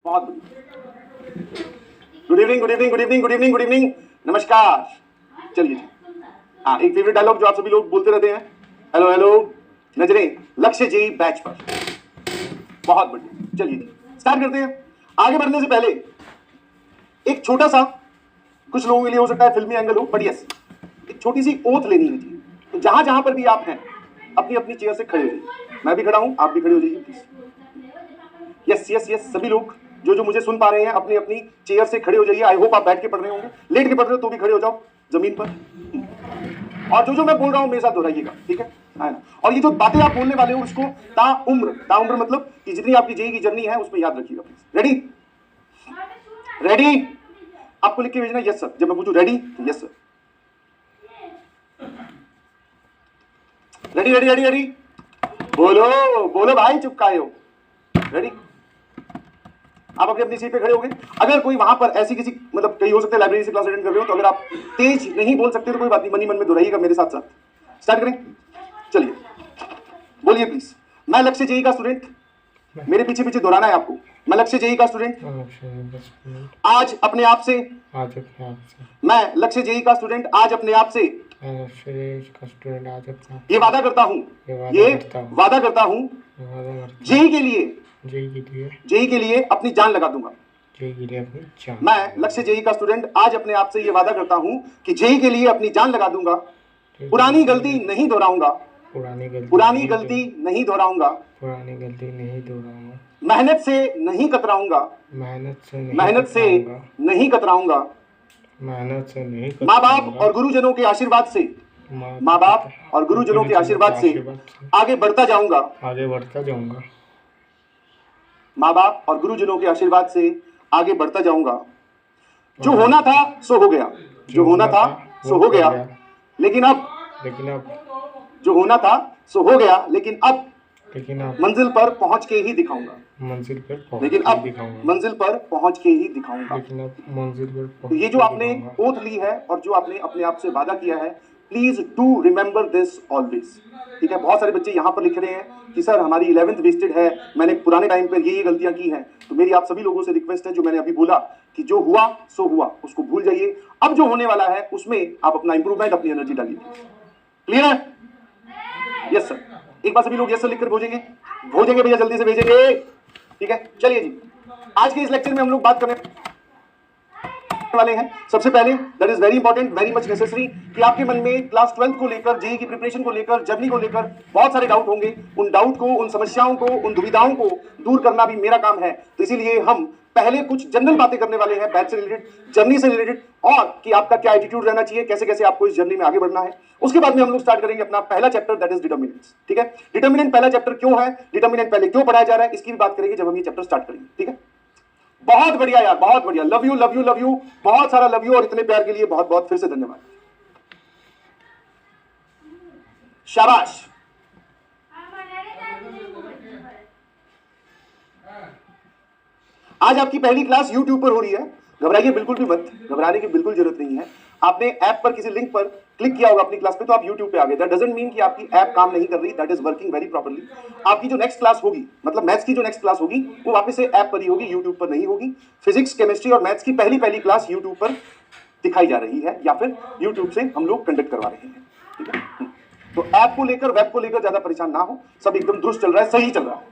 बहुत बढ़िया। Good evening, good evening, good evening, good evening, good evening, नमस्कार। चलिए जी, हाँ, एक फेवरेट डायलॉग जो आप सभी लोग बोलते रहते हैं, हेलो हेलो, नजरें लक्ष्य जी बैच पर। बहुत बढ़िया, चलिए जी स्टार्ट करते हैं। आगे बढ़ने से पहले एक छोटा सा, कुछ लोगों के लिए हो सकता है फिल्मी एंगल हो, बट यस, एक छोटी सी ओथ लेनी है जी। तो जहां जहां पर भी आप हैं अपनी अपनी चेयर से खड़े हो जाइए। मैं भी खड़ा हूं, आप भी खड़े हो जाइए प्लीज। यस यस यस, सभी लोग जो जो मुझे सुन पा रहे हैं अपनी अपनी चेयर से खड़े हो जाइए। आई होप आप बैठ के पढ़ रहे होंगे, लेट के पढ़ रहे हो तो भी खड़े हो जाओ जमीन पर। और जो जो मैं बोल रहा हूं मेरे साथ दोहराइएगा, ठीक है ना? और ये जो बातें आप बोलने वाले हो उसको ताउम्र मतलब कि जितनी आपकी जेई की जर्नी है उसमें याद रखिएगा प्लीज। रेडी? रेडी? आपको लिख के भेजना यस सर। जब मैं पूछूं रेडी तो yes sir. Ready ready ready ready, बोलो बोलो भाई, चुप काहे हो? रेडी? आप अपनी अपनी सीट पे खड़े हो गए। अगर कोई वहां पर ऐसी किसी, मतलब कई हो सकते हैं लाइब्रेरी से क्लास अटेंड कर रहे हो, तो अगर आप तेज नहीं बोल सकते तो कोई बात नहीं, मन ही मन में दोहराइएगा मेरे साथ साथ। स्टार्ट करें? चलिए बोलिए प्लीज। मैं लक्ष्य जेई का स्टूडेंट, मेरे पीछे पीछे दोहराना है आपको। मैं लक्ष्य जेई का स्टूडेंट आज अपने आप से, मैं लक्ष्य जेई का स्टूडेंट आज अपने आप से ये वादा करता हूँ, ये वादा करता हूँ जेई के लिए अपनी जान लगा दूंगा। मैं लक्ष्य जेई का स्टूडेंट आज अपने आप से ये वादा करता हूँ कि जेई के लिए अपनी जान लगा दूंगा। पुरानी गलती नहीं दोहराऊंगा, पुरानी गलती नहीं दोहराऊंगा, मेहनत से नहीं कतराऊंगा, मेहनत से नहीं कतराऊंगा। माँ बाप और गुरुजनों के आशीर्वाद से, माँ बाप और गुरुजनों के आशीर्वाद से आगे बढ़ता जाऊंगा, माँ बाप और गुरुजनों के आशीर्वाद से आगे बढ़ता जाऊंगा। जो होना था सो हो गया, जो होना था सो हो गया, लेकिन अब जो होना था सो हो गया, लेकिन अब मंजिल पर पहुंच के ही दिखाऊंगा, लेकिन अब मंजिल पर पहुंच के ही दिखाऊंगा। तो ये जो आपने ओथ ली है और जो आपने अपने आप से वादा किया है, please do remember this always, ठीक है? बहुत सारे बच्चे यहाँ पर लिख रहे हैं कि सर हमारी 11th वेस्टेड है, मैंने पुराने टाइम पर ये गलतियां की हैं। तो मेरी आप सभी लोगों से रिक्वेस्ट है, जो मैंने अभी बोला कि जो हुआ सो हुआ, उसको भूल जाइए। अब जो होने वाला है उसमें आप अपना इंप्रूवमेंट, अपनी एनर्जी डालिए। क्लियर है? Yes sir. एक बार सभी लोग यस सर लिखकर भेजेंगे भैया, जल्दी से भेजेंगे, ठीक है? चलिए जी, आज के इस लेक्चर में हम लोग बात करने वाले हैं सबसे पहले, that is very important, very much necessary, कि आपके मन में क्लास 12th को लेकर, जेई की प्रिपरेशन को लेकर, जर्नी को लेकर बहुत सारे डाउट होंगे। उन डाउट को, उन समस्याओं को, उन दुविधाओं को दूर करना भी मेरा काम है। तो इसीलिए हम पहले कुछ जनरल बातें करने वाले हैं बैच से रिलेटेड, जर्नी से रिलेटेड, और कि आपका क्या एटीट्यूड रहना चाहिए, कैसे कैसे आपको इस जर्नी में आगे बढ़ना है। उसके बाद में हम लोग स्टार्ट करेंगे अपना पहला चैप्टर, दैट इज डिटर्मिनेंट्स, ठीक है? डिटर्मिनेंट पहला चैप्टर क्यों है, डिटर्मिनेंट पहले क्यों पढ़ाया जा रहा है, इसकी भी बात करेंगे जब हम ये चैप्टर स्टार्ट करेंगे, ठीक है? बहुत बढ़िया यार, बहुत बढ़िया। Love you love you love you, बहुत सारा लव यू, और इतने प्यार के लिए बहुत बहुत फिर से धन्यवाद। शाबाश। आज आपकी पहली क्लास YouTube पर हो रही है। घबराइए बिल्कुल भी मत, घबराने की बिल्कुल जरूरत नहीं है। आपने ऐप पर किसी लिंक पर क्लिक किया होगा अपनी क्लास पे, तो आप YouTube पे आ गए। दैट डजंट मीन कि आपकी ऐप काम नहीं कर रही, that is working very properly. आपकी जो नेक्स्ट क्लास होगी, मतलब मैथ्स की जो नेक्स्ट क्लास होगी, वो वापस से ऐप पर ही होगी, YouTube पर नहीं होगी। फिजिक्स, केमिस्ट्री और मैथ्स की पहली क्लास YouTube पर दिखाई जा रही है, या फिर YouTube से हम लोग कंडक्ट करवा रहे हैं, ठीक है? तो ऐप को लेकर, वेब को लेकर ज्यादा परेशान ना हो, सब एकदम दुरुस्त चल रहा है, सही चल रहा है,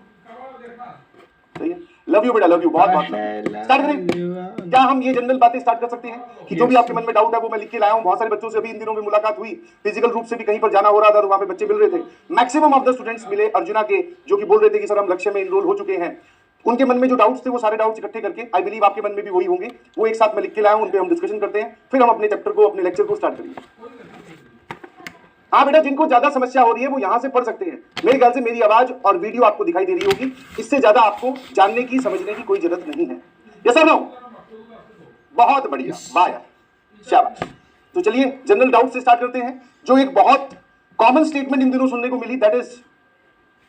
सही है? लव यू बेटा, लव यू, बहुत बहुत। स्टार्ट करें? क्या हम ये जनरल बातें स्टार्ट कर सकते हैं कि जो भी आपके मन में डाउट है वो मैं लिख के लाया हूं। बहुत सारे बच्चों से अभी इन दिनों में मुलाकात हुई, फिजिकल रूप से भी कहीं पर जाना हो रहा था, तो वहां पे बच्चे मिल रहे थे। मैक्सिमम ऑफ द स्टूडेंट्स मिले अर्जुना के, जो कि बोल रहे थे कि सर हम लक्ष्य में इनरोल हो चुके हैं। उनके मन में जो डाउट्स थे वो सारे डाउट्स इकट्ठे करके, आई बिलीव आपके मन में भी वही होंगे, वो एक साथ मैं लिख के लाया हूं, उन पे हम डिस्कशन करते हैं, फिर हम अपने चैप्टर को, अपने लेक्चर को स्टार्ट करेंगे। हाँ बेटा, जिनको ज्यादा समस्या हो रही है वो यहां से पढ़ सकते हैं। मेरे ख्याल से मेरी आवाज और वीडियो आपको दिखाई दे रही होगी, इससे ज्यादा आपको जानने की, समझने की कोई जरूरत नहीं है। यस और नो? बहुत बढ़िया, वाह यार, शाबाश। तो चलिए जनरल डाउट से स्टार्ट करते हैं। जो एक बहुत कॉमन स्टेटमेंट इन दिनों सुनने को मिली, दैट इज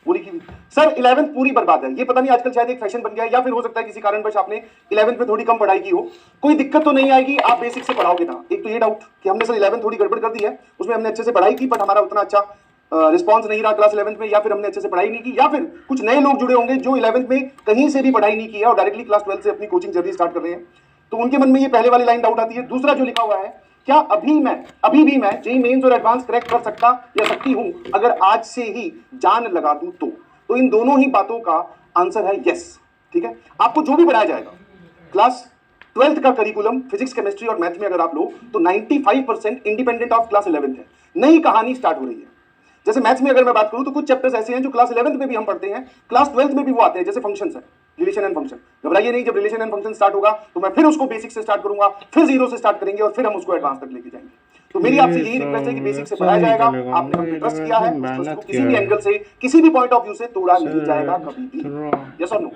पूरी की सर 11th पूरी बर्बाद है। ये पता नहीं आजकल शायद एक फैशन बन गया है, या फिर हो सकता है किसी कारणवश आपने 11th में थोड़ी कम पढ़ाई की हो। कोई दिक्कत तो नहीं आएगी, आप बेसिक से पढ़ाओगे ना। एक तो ये डाउट कि हमने सर 11th थोड़ी गड़बड़ कर दी है, उसमें हमने अच्छे से पढ़ाई की बट हमारा उतना अच्छा रिस्पॉन्स नहीं रहा क्लास 11th में, या फिर हमने अच्छे से पढ़ाई नहीं की, या फिर कुछ नए लोग जुड़े होंगे जो 11th में कहीं से भी पढ़ाई नहीं की है और डायरेक्टली क्लास 12 से अपनी कोचिंग जर्नी स्टार्ट कर रहे हैं, तो उनके मन में ये पहले वाली लाइन डाउट आती है। दूसरा जो लिखा हुआ है, क्या अभी भी मैं जेईई मेंस और एडवांस क्रैक कर सकता या सकती हूं अगर आज से ही जान लगा दूं तो इन दोनों ही बातों का आंसर है यस। ठीक है, आपको जो भी पढ़ाया जाएगा क्लास 12th का करिकुलम फिजिक्स, केमिस्ट्री और मैथ में अगर आप लो तो 95% इंडिपेंडेंट ऑफ क्लास 11th है। नई कहानी स्टार्ट हो रही है। जैसे मैथ्स में अगर मैं बात करूं तो कुछ चैप्टर्स ऐसे हैं जो क्लास 11th में भी हम पढ़ते हैं, क्लास 12th में भी वो आते हैं, जैसे फंक्शंस है, रिलेशन एंड फंक्शन। घबराइए नहीं, जब रिलेशन एंड फंक्शन स्टार्ट होगा तो मैं फिर उसको बेसिक से स्टार्ट करूंगा, फिर जीरो से स्टार्ट करेंगे और फिर हम उसको एडवांस तक लेके जाएंगे। तो मेरी आपसे यही रिक्वेस्ट है कि बेसिक से पढ़ाया जाएगा, आपने हम पे ट्रस्ट किया है, उसको किसी भी एंगल से, किसी भी पॉइंट ऑफ व्यू से तोड़ा नहीं जाएगा कभी भी। यस और नो?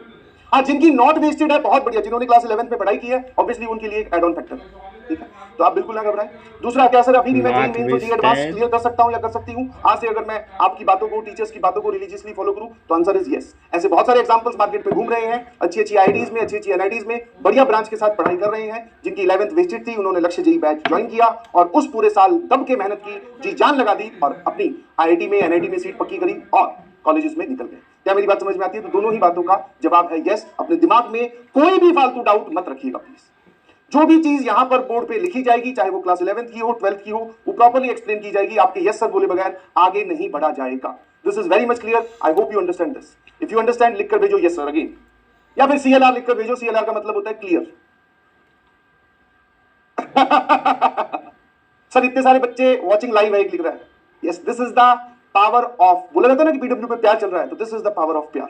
हाँ, जिनकी नॉट वेस्टेड है बहुत बढ़िया, जिन्होंने क्लास 11th में पढ़ाई की है ऑब्वियसली उनके लिए एक एड ऑन फैक्टर है। ठीक है, तो आप बिल्कुल ना घबराएं। दूसरा, क्या सर अभी भी मैं जेईई मेंस और जेईई एडवांस क्लियर कर सकता हूं या कर सकती हूं आज से, अगर मैं आपकी बातों को, टीचर्स की बातों को रिलीजियसली फॉलो करूं? तो आंसर इज यस। ऐसे बहुत सारे एग्जांपल्स मार्केट में घूम रहे हैं, अच्छी अच्छी आईआईटीज में, अच्छी अच्छी एनआईटीज में बढ़िया ब्रांच के साथ पढ़ाई कर रहे हैं, जिनकी 11th वेस्टेड थी, उन्होंने लक्ष्य जेईई बैच ज्वाइन किया और उस पूरे साल दब के मेहनत की, जी जान लगा दी और अपनी आईआईटी में, एनआईटी में सीट पक्की करी और कॉलेजेस में निकल गए। क्या मेरी बात समझ में आती है? तो दोनों ही बातों का जवाब है यस। अपने दिमाग में कोई भी फालतू डाउट मत रखिएगा प्लीज। जो भी चीज यहां पर बोर्ड पे लिखी जाएगी, चाहे वो क्लास 11th की हो, 12th की हो, वो प्रॉपर्ली एक्सप्लेन की जाएगी। आपके यस सर बोले बगैर आगे नहीं बढ़ा जाएगा। This is very much clear. I hope you understand this. If you understand लिखकर भेजो यस सर अगेन, या फिर CLR लिखकर भेजो। CLR का मतलब होता है क्लियर। सर इतने सारे बच्चे वॉचिंग लाइव है, एक लिख रहा है yes, this is the power of, बोला जाता है ना कि PW पे प्यार चल रहा है, तो this is the power of प्यार।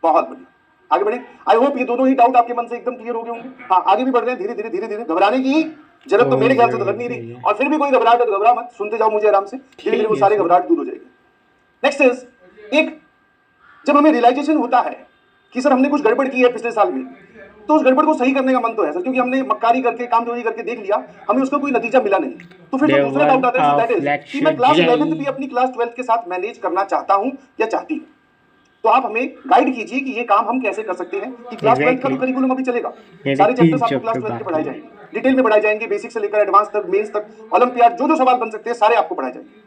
बहुत बढ़िया, आगे बढ़े। आई होप ये दोनों ही डाउट आपके मन से एकदम क्लियर हो गए होंगे। हाँ, आगे भी बढ़ रहे हैं धीरे धीरे धीरे धीरे। घबराने की जरूरत तो मेरे ख्याल से तो लग नहीं रही, और फिर भी कोई घबराहट है तो घबरा मत, सुनते जाओ मुझे आराम से, धीरे धीरे वो सारे घबराहट दूर हो जाएगी। नेक्स्ट इज, एक जब हमें रियलाइजेशन होता है कि सर हमने कुछ गड़बड़ की है पिछले साल में, तो उस गड़बड़ को सही करने का मन तो है सर, क्योंकि हमने मक्कारी करके, काम चोरी करके देख लिया, हमें उसका कोई नतीजा मिला नहीं। तो फिर जो दूसरा डाउट आता है दैट इज कि मैं क्लास 11th भी अपनी क्लास 12th के साथ मैनेज करना चाहता हूं या चाहती हूं। तो आप हमें गाइड कीजिए कि ये काम हम कैसे कर सकते हैं कि क्लास 12th का भी करिकुलम अभी चलेगा, सारे चैप्टर्स आपको क्लास 12th के पढ़ाए जाएंगे, डिटेल में पढ़ाए जाएंगे, बेसिक से लेकर एडवांस तक, मेंस तक, ओलंपियाड, जो जो सवाल बन सकते हैं सारे आपको पढ़ाए जाएंगे।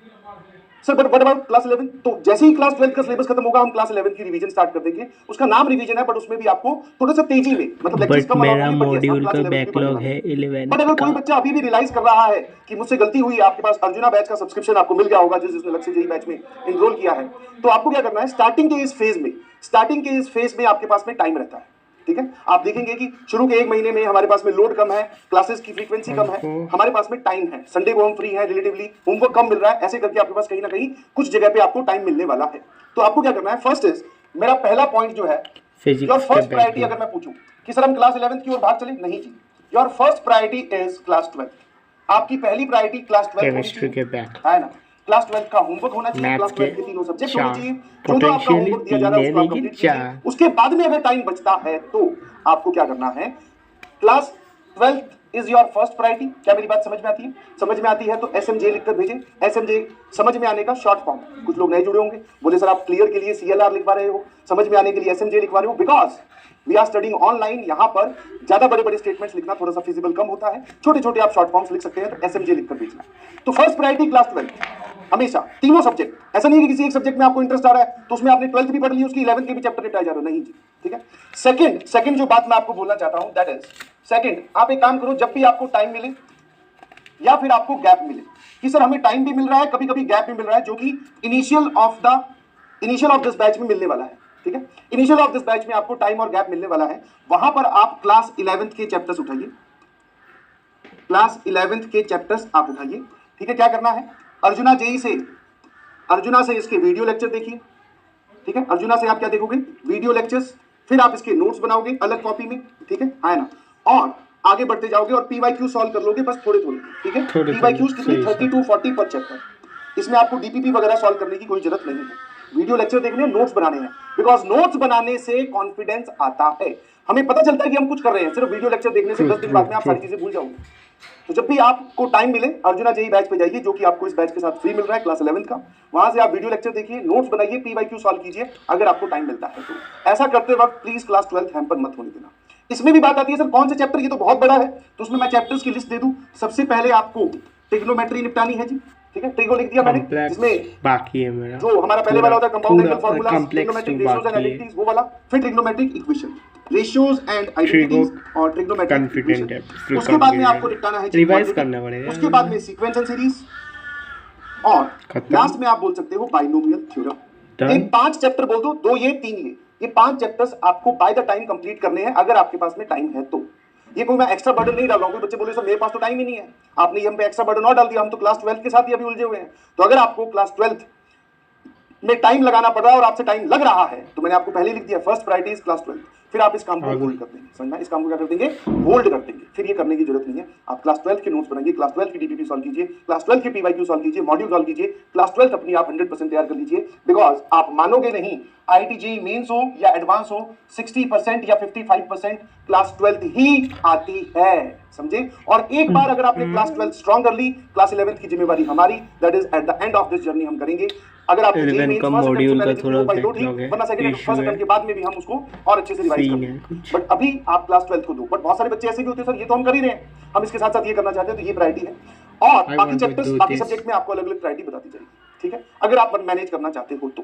Sir but what about class 11? तो जैसे ही क्लास 12 का सिलेबस खत्म होगा हम क्लास 11 की रिवीजन स्टार्ट कर देंगे। उसका नाम रिवीजन है, बट उसमें भी आपको थोड़ा सा तेजी में, मतलब लेक्चर्स कम मेरा मॉड्यूल का बैकलॉग है 11 बट अगर कोई बच्चा अभी भी रियलाइज कर रहा है कि मुझसे गलती हुई है, आपके पास अर्जुना बैच का सब्सक्रिप्शन आपको मिल गया होगा जिसने लक्ष्य जेईई बैच में एनरोल किया है, तो आपको क्या करना है, स्टार्टिंग के इस फेज में आपके पास में टाइम रहता है। ठीक है, आप देखेंगे कि शुरू के 1 महीने में हमारे पास में लोड कम है, क्लासेस की फ्रीक्वेंसी कम है, हमारे पास में टाइम है, संडे को हम फ्री हैं, रिलेटिवली होमवर्क कम मिल रहा है, ऐसे करके आपके पास कहीं ना कहीं कुछ जगह पे आपको टाइम मिलने वाला है। तो आपको क्या करना है, फर्स्ट इज, मेरा पहला पॉइंट जो है, योर फर्स्ट प्रायोरिटी अगर मैं पूछूं कि सर हम क्लास 11th की ओर भाग चले, नहीं जी, your first priority is class 12। आपकी पहली प्रायोरिटी क्लास 12 केमिस्ट्री के बैक है ना, क्लास 12 का होमवर्क होना चाहिए, क्लास 12 के तीनों सब्जेक्ट होने चाहिए, जो आपका होमवर्क दिया जा रहा है उसको आप कंप्लीट कीजिए। उसके बाद में अगर टाइम बचता है तो आपको क्या करना है, class 12 is your first priority. क्या मेरी बात समझ में आती है? समझ में आती है तो SMJ लिखकर भेजें। SMJ समझ में आने का शॉर्ट फॉर्म। कुछ लोग नए जुड़े होंगे, बोले सर आप क्लियर के लिए CLR लिखवा रहे हो, समझ में आने के लिए SMJ लिखवा रहे हो, because we are studying online. यहाँ पर ज्यादा बड़े बड़े स्टेटमेंट्स लिखना थोड़ा सा फिजिबल कम होता है, छोटे छोटे आप शॉर्ट फॉर्म्स लिख सकते हैं, तो SMJ लिखकर भेजना। तो फर्स्ट प्रायोरिटी क्लास 12 हमेशा, तीनों सब्जेक्ट। ऐसा नहीं है कि किसी एक सब्जेक्ट में आपको इंटरेस्ट आ रहा है तो उसमें आपने 12th भी पढ़ ली, उसकी 11th के भी चैप्टर निपटाए जा रहे हो, नहीं जी। ठीक है, सेकंड जो बात मैं आपको बोलना चाहता हूं दैट इज, सेकंड आप एक काम करो, जब भी आपको टाइम मिले या फिर आपको गैप मिले, कि सर हमें टाइम भी मिल रहा है, कभी कभी गैप भी मिल रहा है, जो कि इनिशियल ऑफ दिस बैच में मिलने वाला है। ठीक है, इनिशियल ऑफ दिस बैच में आपको टाइम और गैप मिलने वाला है, वहां पर आप क्लास 11th के चैप्टर्स उठाइए, क्लास 11th के चैप्टर्स आप उठाइए। ठीक है, क्या करना है, अर्जुना से इसके वीडियो लेक्चर देखिए। ठीक है, अर्जुना से आप क्या देखोगे, वीडियो लेक्चर्स, फिर आप इसके नोट्स बनाओगे अलग कॉपी में। ठीक है ना, और आगे बढ़ते जाओगे और PYQ सॉल्व कर लोगे, बस थोड़े थोड़े। ठीक है, PYQs कितनी 30 to 40 पर चैप्टर, इसमें आपको DPP वगैरह सॉल्व करने की कोई जरूरत नहीं है। वीडियो लेक्चर देखने, नोट्स बनाने हैं, बिकॉज नोट्स बनाने से कॉन्फिडेंस आता है, हमें पता चलता है कि हम कुछ कर रहे हैं। सिर्फ वीडियो लेक्चर देखने से 10 दिन बाद में आप सारी चीजें भूल जाओगे। तो जब भी आपको टाइम मिले, अर्जुना जेईई बैच पे जाइए, जो कि आपको इस बैच के साथ फ्री मिल रहा है क्लास 11 का, वहां से आप वीडियो लेक्चर देखिए, नोट्स बनाइए, PYQ सॉल्व कीजिए अगर आपको टाइम मिलता है तो। ऐसा करते वक्त प्लीज क्लास 12 हैम्पर मत होने देना। इसमें भी बात आती है सर कौन से चैप्टर, ये तो बहुत बड़ा है, तो उसमें मैं चैप्टर्स की लिस्ट दे दूं। सबसे पहले आपको ट्रिग्नोमेट्री निपटानी है जी। ठीक है, ट्रिगो लिख दिया मैंने, जिसमें बाकी है मेरा जो हमारा पहले वाला होता है compound angle formula, complex trigonometric ratios and identities, वो वाला, फिर trigonometric equation, ratios and identities और ट्रिग्नोमेट्रिक इक्वेशन। उसके बाद में आपको लिखना है रिवाइज करना पड़ेगा। उसके बाद में सीक्वेंस एंड सीरीज और लास्ट में आप बोल सकते हो बाइनोमियल थ्योरम। ये 5 चैप्टर बोल दो, 2 ये 3 ये 5 चैप्टर्स आपको बाय द टाइम कंप्लीट करने हैं, अगर आपके पास में टाइम है तो। ये कोई मैं एक्स्ट्रा बर्डन नहीं डाल रहा हूं, कोई बच्चे बोले सर मेरे पास तो टाइम ही नहीं है, आपने ये हम पे एक्स्ट्रा बर्डन और डाल दिया, हम तो क्लास 12 के साथ ही अभी उलझे हुए हैं। तो अगर आपको क्लास 12 में टाइम लगाना पड़ रहा है और आपसे टाइम लग रहा है, तो मैंने आपको पहले लिख दिया फर्स्ट प्रायोरिटी इज क्लास 12, फिर आप इस काम को होल्ड कर देंगे, समझना, इस काम को क्या कर देंगे, होल्ड कर देंगे, फिर ये करने की जरूरत नहीं है। आप क्लास 12 के नोट्स बनाइए, क्लास 12 की डीपीपी सॉल्व कीजिए, क्लास 12 की पीवाईक्यू सॉल्व कीजिए, मॉड्यूल सॉल्व कीजिए, क्लास 12 अपनी आप 100% तैयार कर लीजिए। बिकॉज आप मानोगे नहीं, आईआईटी मेंस हो या एडवांस हो, 60% या 55% क्लास 12 ही आती है, समझे। और एक बार अगर आपने क्लास 12 स्ट्रॉन्ग कर ली, क्लास 11 की जिम्मेवारी हमारी, that is at the end of this journey हम करेंगे। अगर आप मॉड्यूल का थोड़ा बैकलॉग है, वरना सेकंड अटेम्प्ट के बाद में भी हम उसको और अच्छे से रिवाइज करेंगे। बट अभी आप क्लास 12 को दो। बट बहुत सारे बच्चे ऐसे भी होते हैं सर, ये तो हम कर ही रहे हैं, हम इसके साथ साथ ये करना चाहते हैं, तो ये प्रायोरिटी है। और बाकी चैप्टर्स, बाकी सब्जेक्ट में आपको अलग अलग प्रायोरिटी बताती जाएगी, ठीक है, अगर आप मैनेज करना चाहते हो तो।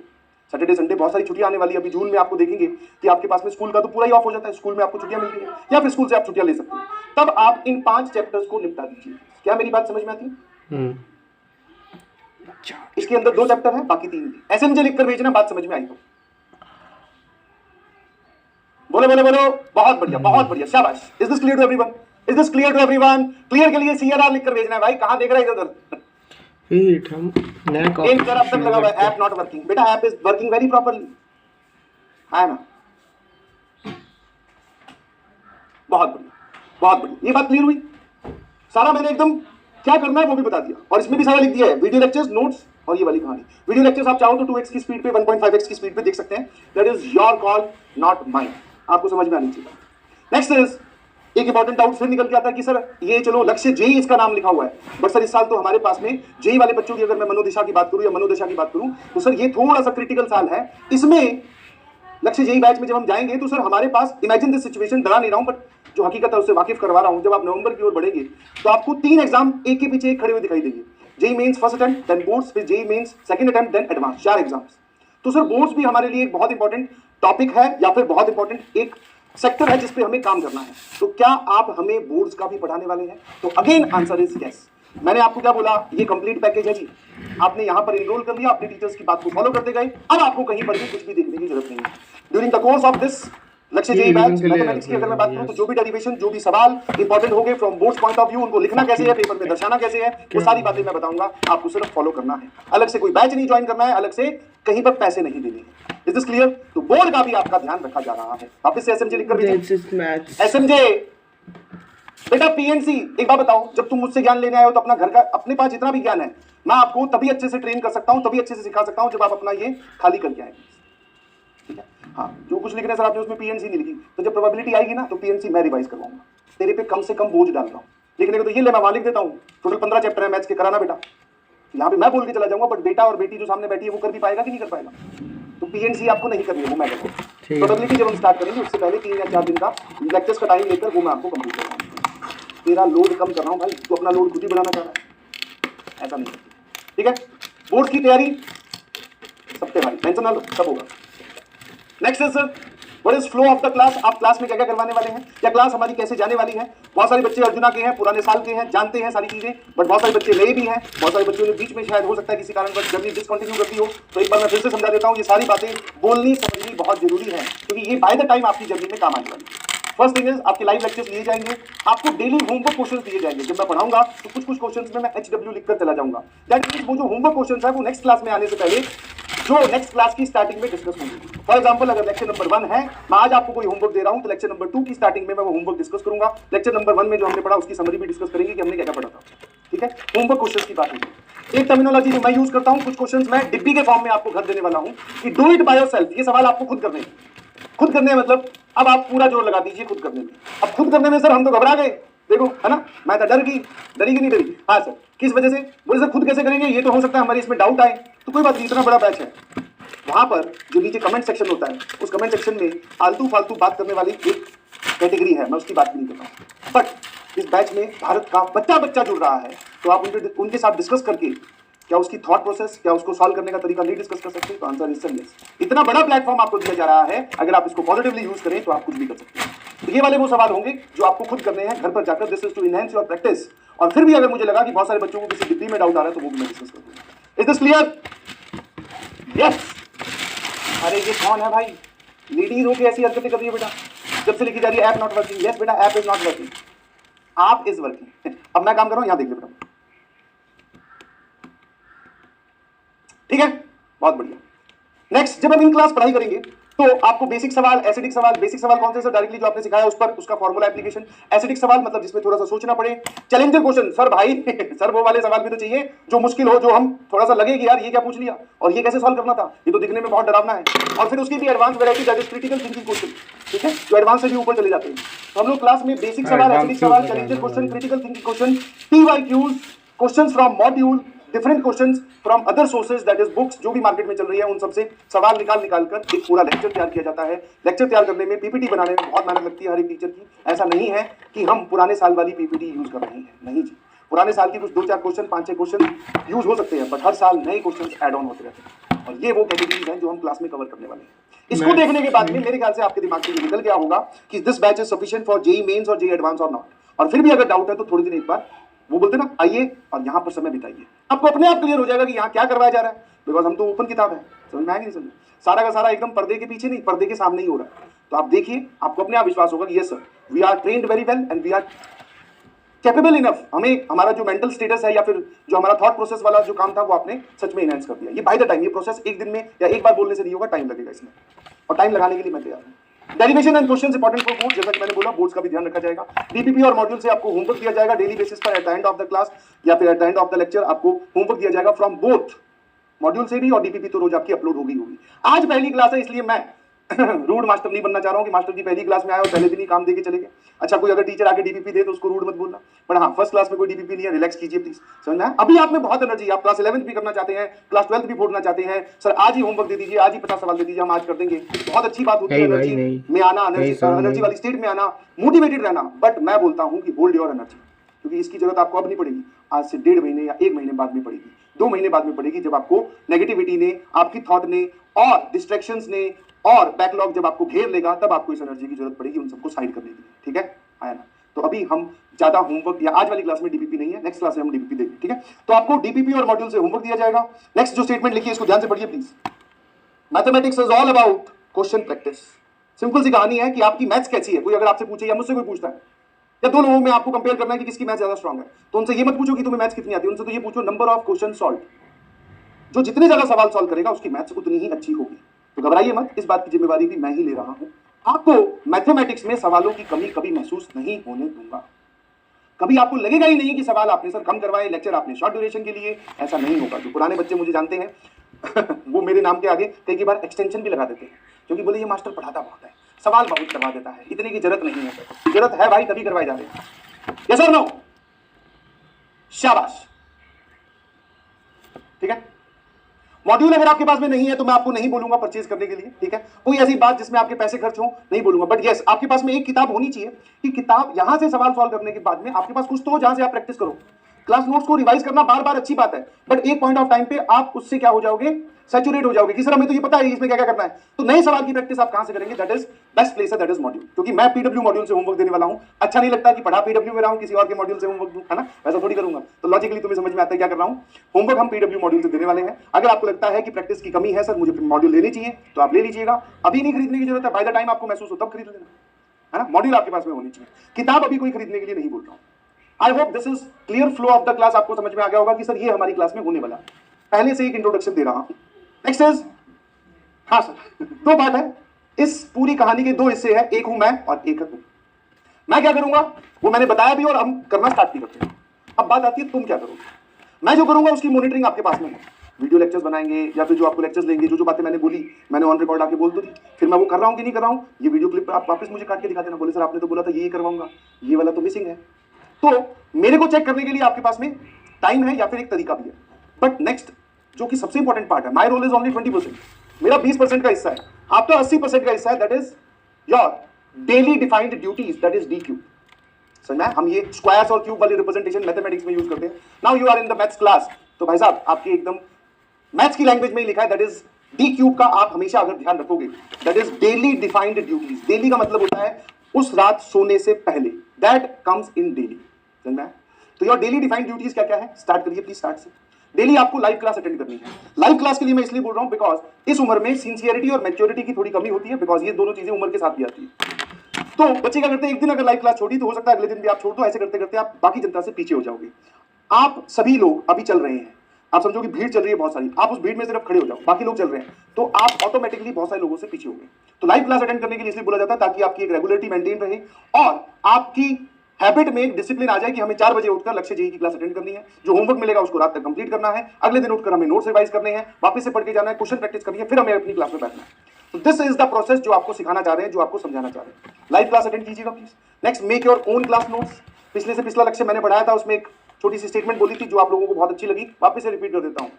सैटरडे संडे बहुत सारी छुट्टियां आने वाली है, अभी जून में आपको देखेंगे कि आपके पास में स्कूल का तो पूरा ही ऑफ हो जाता है, स्कूल में आपको छुट्टियां मिलती है या फिर स्कूल से आप छुट्टियां ले सकते हैं, तब आप इन 5 चैप्टर्स को निपटा दीजिए। क्या मेरी बात समझ में आती है? इसके अंदर 2 चैप्टर हैं, बाकी 3 एसएमजे लिखकर भेजना, बात समझ में आई तो बोलो बोलो बोलो। बहुत बढ़िया, बहुत बढ़िया, शाबाश। Is this clear to everyone? Is this clear to everyone? Clear के लिए सीआरआर लिखकर भेजना है भाई। कहां देख रहा है इधर? वेट, हम नया इन तरफ तक लगा हुआ है, ऐप नॉट वर्किंग। बेटा app is working very properly, है ना? बहुत बढ़िया, बहुत बढ़िया, ये बात क्लियर हुई। सारा मैंने एकदम क्या करना है वो भी बता दिया, और इसमें भी सारा लिख दिया है, वीडियो लेक्चर्स, नोट्स और ये वाली कहानी। वीडियो लेक्चर्स आप चाहो तो 2x की स्पीड पे, 1.5x की स्पीड पे देख सकते हैं, that is your call not mine, आपको समझ में आनी चाहिए। नेक्स्ट इज एक इंपॉर्टेंट डाउट फिर निकल के आता है कि सर ये चलो लक्ष्य जेई इसका नाम लिखा हुआ है, बट सर इस साल तो हमारे पास में जेई वाले बच्चों की अगर मैं मनोदिशा की बात करूं या मनोदशा की बात करूं तो सर ये थोड़ा सा क्रिटिकल साल है। इसमें लक्ष्य जेई बैच में जब हम जाएंगे तो सर हमारे पास, इमेजिन दिस सिचुएशन, डरा नहीं रहा हूं बट जो हकीकत है उससे वाकिफ करवा रहा हूं, जब आप नवंबर की ओर बढ़ेंगे तो आपको 3 एग्जाम एक के पीछे एक खड़े हुए दिखाई देंगे। JEE Mains first attempt, then boards, फिर JEE Mains second attempt, then advance, 4 exams. तो सर बोर्ड्स भी हमारे लिए एक बहुत इंपॉर्टेंट टॉपिक है या फिर बहुत इंपॉर्टेंट एक सेक्टर है जिस पे हमें काम करना है। तो क्या आप हमें बोर्ड्स का भी पढ़ाने वाले हैं? तो अगेन आंसर इज यस। मैंने आपको क्या बोला, ये कंप्लीट पैकेज है जी, आपने यहां पर एनरोल कर लिया, अपने टीचर्स की बात को फॉलो करते गए, अब आपको कहीं पर भी कुछ भी देखने की जरूरत नहीं है। During the course of this लक्ष्य जेई बैच मैथमेटिक्स की अगर मैं बात करूं तो जो भी डेरिवेशन, जो भी सवाल इंपॉर्टेंट हो गए from boards point of view, उनको लिखना कैसे है, पेपर में दर्शाना कैसे है, वो सारी बातें मैं बताऊंगा, आपको सिर्फ फॉलो करना है। अलग से कोई बैच नहीं ज्वाइन करना है, अलग से कहीं पर पैसे नहीं देने हैं। Is this clear? तो बोर्ड का भी आपका ध्यान रखा जा रहा है। वापस से एसएमजे लिखकर भेजिए। एसएमजे बेटा, पीएनसी एक बात बताओ, जब तुम मुझसे ज्ञान लेने आए हो तो अपना घर का, अपने पास जितना भी ज्ञान है मैं आपको तभी अच्छे से ट्रेन कर सकता हूं, तभी अच्छे से सिखा सकता हूं जब आप अपना ये खाली करके आएंगे, ठीक है? हाँ, जो कुछ लिख रहे हैं सर आपने उसमें पीएनसी नहीं लिखी, तो जब प्रोबेबिलिटी आएगी ना तो पीएनसी मैं रिवाइज करवाऊंगा, तेरे पे कम से कम बोझ डाल रहा हूँ लिखने को। तो ये ले मैं वहां लिख देता हूँ, टोटल 15 चैप्टर है मैथ्स के, कराना बेटा। यहाँ पे मैं बोल के चला जाऊंगा, बट बेटा और बेटी जो सामने बैठी है वो कर भी पाएगा कि नहीं कर पाएगा? तो पीएनसी आपको नहीं करनी है, वो मैं करूँगा। प्रोबेबिलिटी जब हम स्टार्ट करेंगे उससे पहले 3 या 4 दिन का लेक्चर्स का टाइम लेकर वो मैं आपको कंप्लीट करवाऊंगा। तेरा लोड कम कर रहा हूँ भाई, तो अपना लोड खुद ही बढ़ाना चाह रहा है, ऐसा नहीं, ठीक है? बोर्ड की तैयारी सबसे भाई टेंशन ना लो, सब होगा। नेक्स्ट है sir, what is flow of the class. आप क्लास में क्या क्या करवाने वाले हैं, या क्लास हमारी कैसे जाने वाली है। बहुत सारे बच्चे अर्जुना के हैं, पुराने साल के हैं, जानते हैं सारी चीजें, बट बहुत सारे बच्चे नए भी हैं, बहुत सारे बच्चों ने बीच में शायद हो सकता है किसी कारण पर जर्नी डिसकंटिन्यू करती हो, तो एक बार मैं फिर से समझा देता हूँ, ये सारी बातें बोलनी समझनी बहुत जरूरी है, क्योंकि ये बाय द टाइम आपकी जर्नी में काम आने वाली है। फर्स्ट थिंग इज आपके लाइव लेक्चर्स लिए जाएंगे, आपको डेली होमवर्क क्वेश्चंस दिए जाएंगे। जब मैं पढ़ाऊंगा तो कुछ कुछ क्वेश्चंस में मैं HW लिखकर चला जाऊंगा, दैट मींस वो जो होमवर्क क्वेश्चंस है वो नेक्स्ट क्लास में आने से पहले जो नेक्स्ट क्लास की स्टार्टिंग में डिस्कस होंगे। फॉर एग्जांपल अगर लेक्चर नंबर 1 है, मैं आज आपको कोई होमवर्क दे रहा हूं, तो लेक्चर नंबर 2 की स्टार्टिंग में मैं वो होमवर्क डिस्कस करूंगा। लेक्चर नंबर 1 में जो हमने पढ़ा उसकी समरी भी डिस्कस करेंगे कि हमने क्या क्या पढ़ा था, ठीक है? होमवर्क क्वेश्चंस की बात होगी। एक टर्मिनोलॉजी जो मैं यूज करता हूं, कुछ क्वेश्चंस मैं डिब्बी के फॉर्म में आपको घर देने वाला हूं कि डू इट बाय योरसेल्फ। ये सवाल आपको खुद करने हैं, खुद करने हैं, मतलब अब आप पूरा जोर लगा दीजिए खुद करने में। अब खुद करने में सर हम तो घबरा गए, देखो है ना, मैं तो डर गई, डरी कि नहीं डरी? हाँ सर, किस वजह से? बोले सर खुद कैसे करेंगे, ये तो हो सकता है हमारे इसमें डाउट आए। तो कोई बात नहीं, इतना बड़ा बैच है, वहां पर जो नीचे कमेंट सेक्शन होता है, उस कमेंट सेक्शन में आलतू फालतू बात करने वाली एक कैटेगरी है, मैं उसकी बात भी नहीं कर रहा हूं। बट इस बैच में भारत का बच्चा जुड़ रहा है, तो आप उनके साथ डिस्कस करके क्या उसकी थॉट प्रोसेस, क्या उसको सॉल्व करने का तरीका नहीं डिस्कस कर सकते? तो आंसर इज यस। इतना बड़ा प्लेटफॉर्म आपको दिया जा रहा है, अगर आप इसको पॉजिटिवली यूज करें तो आप कुछ भी कर सकते हैं। तो ये वाले वो सवाल होंगे जो आपको खुद करने हैं घर पर जाकर, this is to enhance your practice. और फिर भी अगर मुझे लगा कि बहुत सारे बच्चों को किसी डिग्री में डाउट आ रहा है तो वो भी मैं डिस्कस कर दूंगा। Is this clear? यस। अरे ये कौन है भाई, लेडीज होके ऐसी हरकतें कर रही है बेटा, जब से लिखी जा रही है ऐप नॉट वर्किंग। यस बेटा, ऐप इज नॉट वर्किंग, आप इज वर्किंग। अब मैं काम कर रहा हूं, यहां देख ले बेटा, ठीक है, बहुत बढ़िया। नेक्स्ट, जब हम इन क्लास पढ़ाई करेंगे तो आपको बेसिक सवाल, एसिडिक सवाल, बेसिक सवाल कौन से सर? डायरेक्टली जो आपने सिखाया उस पर उसका फॉर्मूला एप्लीकेशन। एसिडिक सवाल मतलब जिसमें थोड़ा सा सोचना पड़े। चैलेंजर क्वेश्चन, सर भाई सर वो वाले सवाल भी तो चाहिए जो मुश्किल हो, जो हम थोड़ा सा लगे कि यार ये क्या पूछ लिया और ये कैसे सॉल्व करना था, ये तो दिखने में बहुत डरावना है। और फिर उसकी भी advance variety, that is critical thinking question, ठीक है, जो एडवांस से भी ऊपर चले जाते हैं। तो हम लोग क्लास में बेसिक सवाल, एसिडिक सवाल, challenger question, critical thinking question, PYQs, questions from module, different questions from other sources, that is books, जो भी मार्केट में चल रही है उन सबसे सवाल निकाल कर एक पूरा लेक्चर तैयार किया जाता है। लेक्चर तैयार करने में, पीपीटी बनाने में बहुत मेहनत लगती है हर एक टीचर की। ऐसा नहीं है कि हम पुराने साल वाली पीपीटी यूज कर रहे हैं, नहीं जी। पुराने साल की कुछ 2-4 क्वेश्चन, 5-6 क्वेश्चन यूज हो सकते हैं, बट हर साल नए क्वेश्चन ऐड ऑन होते रहते हैं। और ये वो कैटेगरीज हैं जो हम क्लास में कवर करने वाले हैं। इसको देखने के बाद में मेरे ख्याल से आपके दिमाग से ये निकल गया होगा कि this batch is sufficient for JEE mains और जेईई एडवांस और नॉट। और फिर भी अगर डाउट है तो थोड़ी देर एक बार वो बोलते ना, आइए और यहाँ पर समय बिताइए, आपको अपने आप क्लियर हो जाएगा कि यहाँ क्या करवाया जा रहा है। बिकॉज हम तो ओपन किताब है, समझ में आएगी नहीं? समझ, सारा का सारा एकदम पर्दे के पीछे नहीं, पर्दे के सामने ही हो रहा है। तो आप देखिए, आपको अपने आप विश्वास होगा कि yes sir, we are trained very well and we are capable enough. हमें हमारा जो मेंटल स्टेटस है या फिर जो हमारा थॉट प्रोसेस वाला जो काम था वो आपने सच में इनहेंस कर दिया। ये बाय द टाइम, ये प्रोसेस एक दिन में या एक बार बोलने से नहीं होगा, टाइम लगेगा इसमें, और टाइम लगाने के लिए मैं तैयार हूँ। Derivation and questions important for board, जैसा कि मैंने बोला, बोर्ड्स का भी ध्यान रखा जाएगा। डीपीपी और मॉड्यूल से आपको होमवर्क दिया जाएगा डेली बेसिस पर, at the end of the class या फिर at the end of the lecture आपको होमवर्क दिया जाएगा फ्रॉम बोथ मॉड्यूल से भी, और डीपीपी तो रोज आपकी अपलोड होगी। आज पहली क्लास है इसलिए मैं रूड मास्टर नहीं बनना चाह रहा हूं कि मास्टर जी पहली क्लास में आए और पहले दिन ही काम देके चले गए। अच्छा, कोई अगर टीचर आके डीपीपी दे तो उसको रूड मत बोलना, बट हाँ, फर्स्ट क्लास में कोई डीपीपी नहीं है, रिलैक्स कीजिए प्लीज, समझना है? अभी आप में बहुत एनर्जी है, आप क्लास 11th भी करना चाहते हैं, क्लास 12th भी फोड़ना चाहते हैं, सर आज ही होमवर्क दे दीजिए, आज ही 50 सवाल दे दीजिए, हम आज कर देंगे। बहुत अच्छी बात होती है एनर्जी में आना, एनर्जी वाली स्टेट में आना, मोटिवेटेड रहना। बट मैं बोलता हूँ कि होल्ड योर एनर्जी, क्योंकि इसकी जरूरत आपको अब नहीं पड़ेगी, आज से 1.5 महीने या 1 महीने बाद में पड़ेगी, 2 महीने बाद में पड़ेगी, जब आपको नेगेटिविटी ने, आपकी थॉट ने और डिस्ट्रैक्शंस ने और बैकलॉग जब आपको घेर लेगा, तब आपको इस एनर्जी की जरूरत पड़ेगी उन सबको साइड करने के लिए, ठीक है? आया ना? तो अभी हम ज्यादा होमवर्क, या आज वाली क्लास में डीपीपी नहीं है, नेक्स्ट क्लास में हम डीपीपी देंगे, ठीक है? तो आपको डीपीपी और मॉड्यूल से होमवर्क दिया जाएगा। नेक्स्ट जो स्टेटमेंट लिखिए इसको ध्यान से पढ़िए please. Mathematics is all about question practice. Simple सी कहानी है कि आपकी मैथ्स कैसी है। कोई अगर आपसे पूछे या मुझसे कोई पूछता है या 2 लोगों में आपको कंपेयर करना है कि किसकी मैथ्स ज्यादा स्ट्रांग है, तो उनसे ये मत पूछो कि तुम्हें मैथ्स कितनी आती है, उनसे तो ये पूछो नंबर ऑफ क्वेश्चन सॉल्व। जो जितने ज्यादा सवाल सॉल्व करेगा उसकी मैथ्स उतनी ही अच्छी होगी। तो घबराइए मत, इस बात की जिम्मेवारी भी मैं ही ले रहा हूं। आपको मैथमेटिक्स में सवालों की कमी कभी महसूस नहीं होने दूंगा। कभी आपको लगेगा ही नहीं कि सवाल आपने सर कम करवाए, लेक्चर आपने शॉर्ट ड्यूरेशन के लिए, ऐसा नहीं होगा। जो पुराने बच्चे मुझे जानते हैं वो मेरे नाम के आगे कई बार एक्सटेंशन भी लगा देते हैं, क्योंकि बोले ये मास्टर पढ़ाता बहुत है, सवाल बहुत करवा देता है, इतने की जरूरत नहीं है। जरूरत है भाई, तभी करवाए जा रहे हैं। यस और नो? शाबाश, ठीक है। मॉड्यूल अगर आपके पास में नहीं है तो मैं आपको नहीं बोलूंगा परचेज करने के लिए, ठीक है? कोई ऐसी बात जिसमें आपके पैसे खर्च हो नहीं बोलूंगा, बट यस, आपके पास में एक किताब होनी चाहिए कि किताब यहां से सवाल सॉल्व करने के बाद में आपके पास कुछ तो हो जहां से आप प्रैक्टिस करो। क्लास नोट्स को रिवाइज करना बार बार अच्छी बात है, बट एक पॉइंट ऑफ टाइम पे आप उससे क्या हो जाओगे, सैचुरेट हो जाओगे कि सर हमें तो ये पता है इसमें क्या क्या करना है। तो नए सवाल की प्रैक्टिस आप कहां से करेंगे? दैट इज बेस्ट प्लेस है, दैट इज मॉड्यूल। क्योंकि मैं पीडब्ल्यू मॉड्यूल से होमवर्क देने वाला हूं। अच्छा नहीं लगता कि पढ़ा पीडब्ल्यू में रहा हूं, किसी और के मॉड्यूल से होमवर्क दूं, है ना? वैसा थोड़ी करूंगा। तो लॉजिकली तुम्हें समझ में आता है क्या कर रहा हूं। होमवर्क हम पीडब्ल्यू मॉड्यूल से देने वाले हैं। अगर आपको लगता है कि प्रैक्टिस की कमी है, सर मुझे मॉड्यूल लेनी चाहिए, तो आप ले लीजिएगा। अभी नहीं खरीदने की जरूरत है, बाय द टाइम आपको महसूस हो तब खरीद लेना, है ना? मॉड्यूल आपके पास में होनी चाहिए, किताब अभी कोई खरीदने के लिए नहीं बोल रहा हूं। I hope this is clear flow of the class. आपको समझ में आ गया होगा कि सर ये हमारी क्लास में होने वाला। पहले से एक इंट्रोडक्शन दे रहा हूं। नेक्स्ट इज, हाँ सर, 2 पार्ट है इस पूरी कहानी के, 2 हिस्से हैं, एक हूं मैं और एक है तुम। मैं क्या करूंगा वो मैंने बताया भी और हम करना स्टार्ट भी करते हैं। अब बात आती है तुम क्या करोगे। मैं जो करूंगा उसकी मॉनिटरिंग आपके पास में है। वीडियो लेक्चर्स बनाएंगे या फिर जो आपको लेक्चर्स लेंगे, जो बातें मैंने बोली मैंने ऑन रिकॉर्ड आके बोल दो दी, फिर मैं वो कर रहा हूं कि नहीं कर रहा हूं, ये वीडियो क्लिप आप वापस मुझे काट के दिखा देना। बोले सर आपने तो बोला था ये करवाऊंगा, ये वाला तो मिसिंग है। तो मेरे को चेक करने के लिए आपके पास में टाइम है या फिर एक तरीका भी है। बट नेक्स्ट जो कि सबसे इंपॉर्टेंट पार्ट है, माय रोल इज ओनली 20%, मेरा 20% का हिस्सा है, आपका 80% का हिस्सा है, that is your daily defined duties, that is DQ। समझ में? हम ये स्क्वायर्स और क्यूब वाली रिप्रेजेंटेशन मैथमेटिक्स में यूज करते हैं। Now you are in the maths class, तो भाई साहब आपकी एकदम मैथ्स की लैंग्वेज में ही लिखा है, दैट इज डी क्यूब का आप हमेशा अगर ध्यान रखोगे, that is daily defined duties. Daily का मतलब होता है उस रात सोने से पहले, दैट कम्स इन डेली। समझ में आया? तो योर डेली डिफाइंड ड्यूटीज क्या क्या है, स्टार्ट करिए प्लीज स्टार्ट से। डेली आपको लाइव क्लास अटेंड करनी है। लाइव क्लास के लिए मैं इसलिए बोल रहा हूं बिकॉज इस उम्र में सिंसियरिटी और मैच्योरिटी की थोड़ी कमी होती है, बिकॉज ये दोनों चीजें उम्र के साथ भी आती है। तो बच्चे क्या करते हैं, एक दिन अगर लाइव क्लास छोड़ी तो हो सकता है अगले दिन भी आप छोड़ दो। ऐसे करते करते आप बाकी जनता से पीछे हो जाओगे। आप सभी लोग अभी चल रहे हैं, आप समझो कि भीड़ चल रही है बहुत सारी, आप उस भीड़ में सिर्फ खड़े हो जाओ, बाकी लोग चल रहे हैं, तो आप ऑटोमेटिकली बहुत सारे लोगों से पीछे हो गए। तो लाइव क्लास अटेंड करने के लिए इसलिए बोला जाता है ताकि आपकी एक रेगुलरिटी मेंटेन रहे और आपकी हैबिट में एक डिसिप्लिन आ जाए कि हमें 4 बजे उठकर लक्ष्य जेईई की क्लास अटेंड करनी है। जो होमवर्क मिलेगा उसको रात तक कंप्लीट करना है, अगले दिन उठकर हमें नोट्स रिवाइज करने हैं, वापस से पढ़ के जाना है, क्वेश्चन प्रैक्टिस करनी है, फिर हमें अपनी क्लास में बैठना है। तो दिस इज द प्रोसेस जो आपको सिखाना चाह रहे हैं, जो आपको समझाना चाह रहे हैं। लाइव क्लास अटेंड कीजिएगा please. Next, make your own class notes. पिछले से पिछला लक्ष्य मैंने पढ़ाया था, उसमें एक छोटी सी स्टेटमेंट बोली थी जो आप लोगों को बहुत अच्छी लगी, वापस से रिपीट कर देता हूं।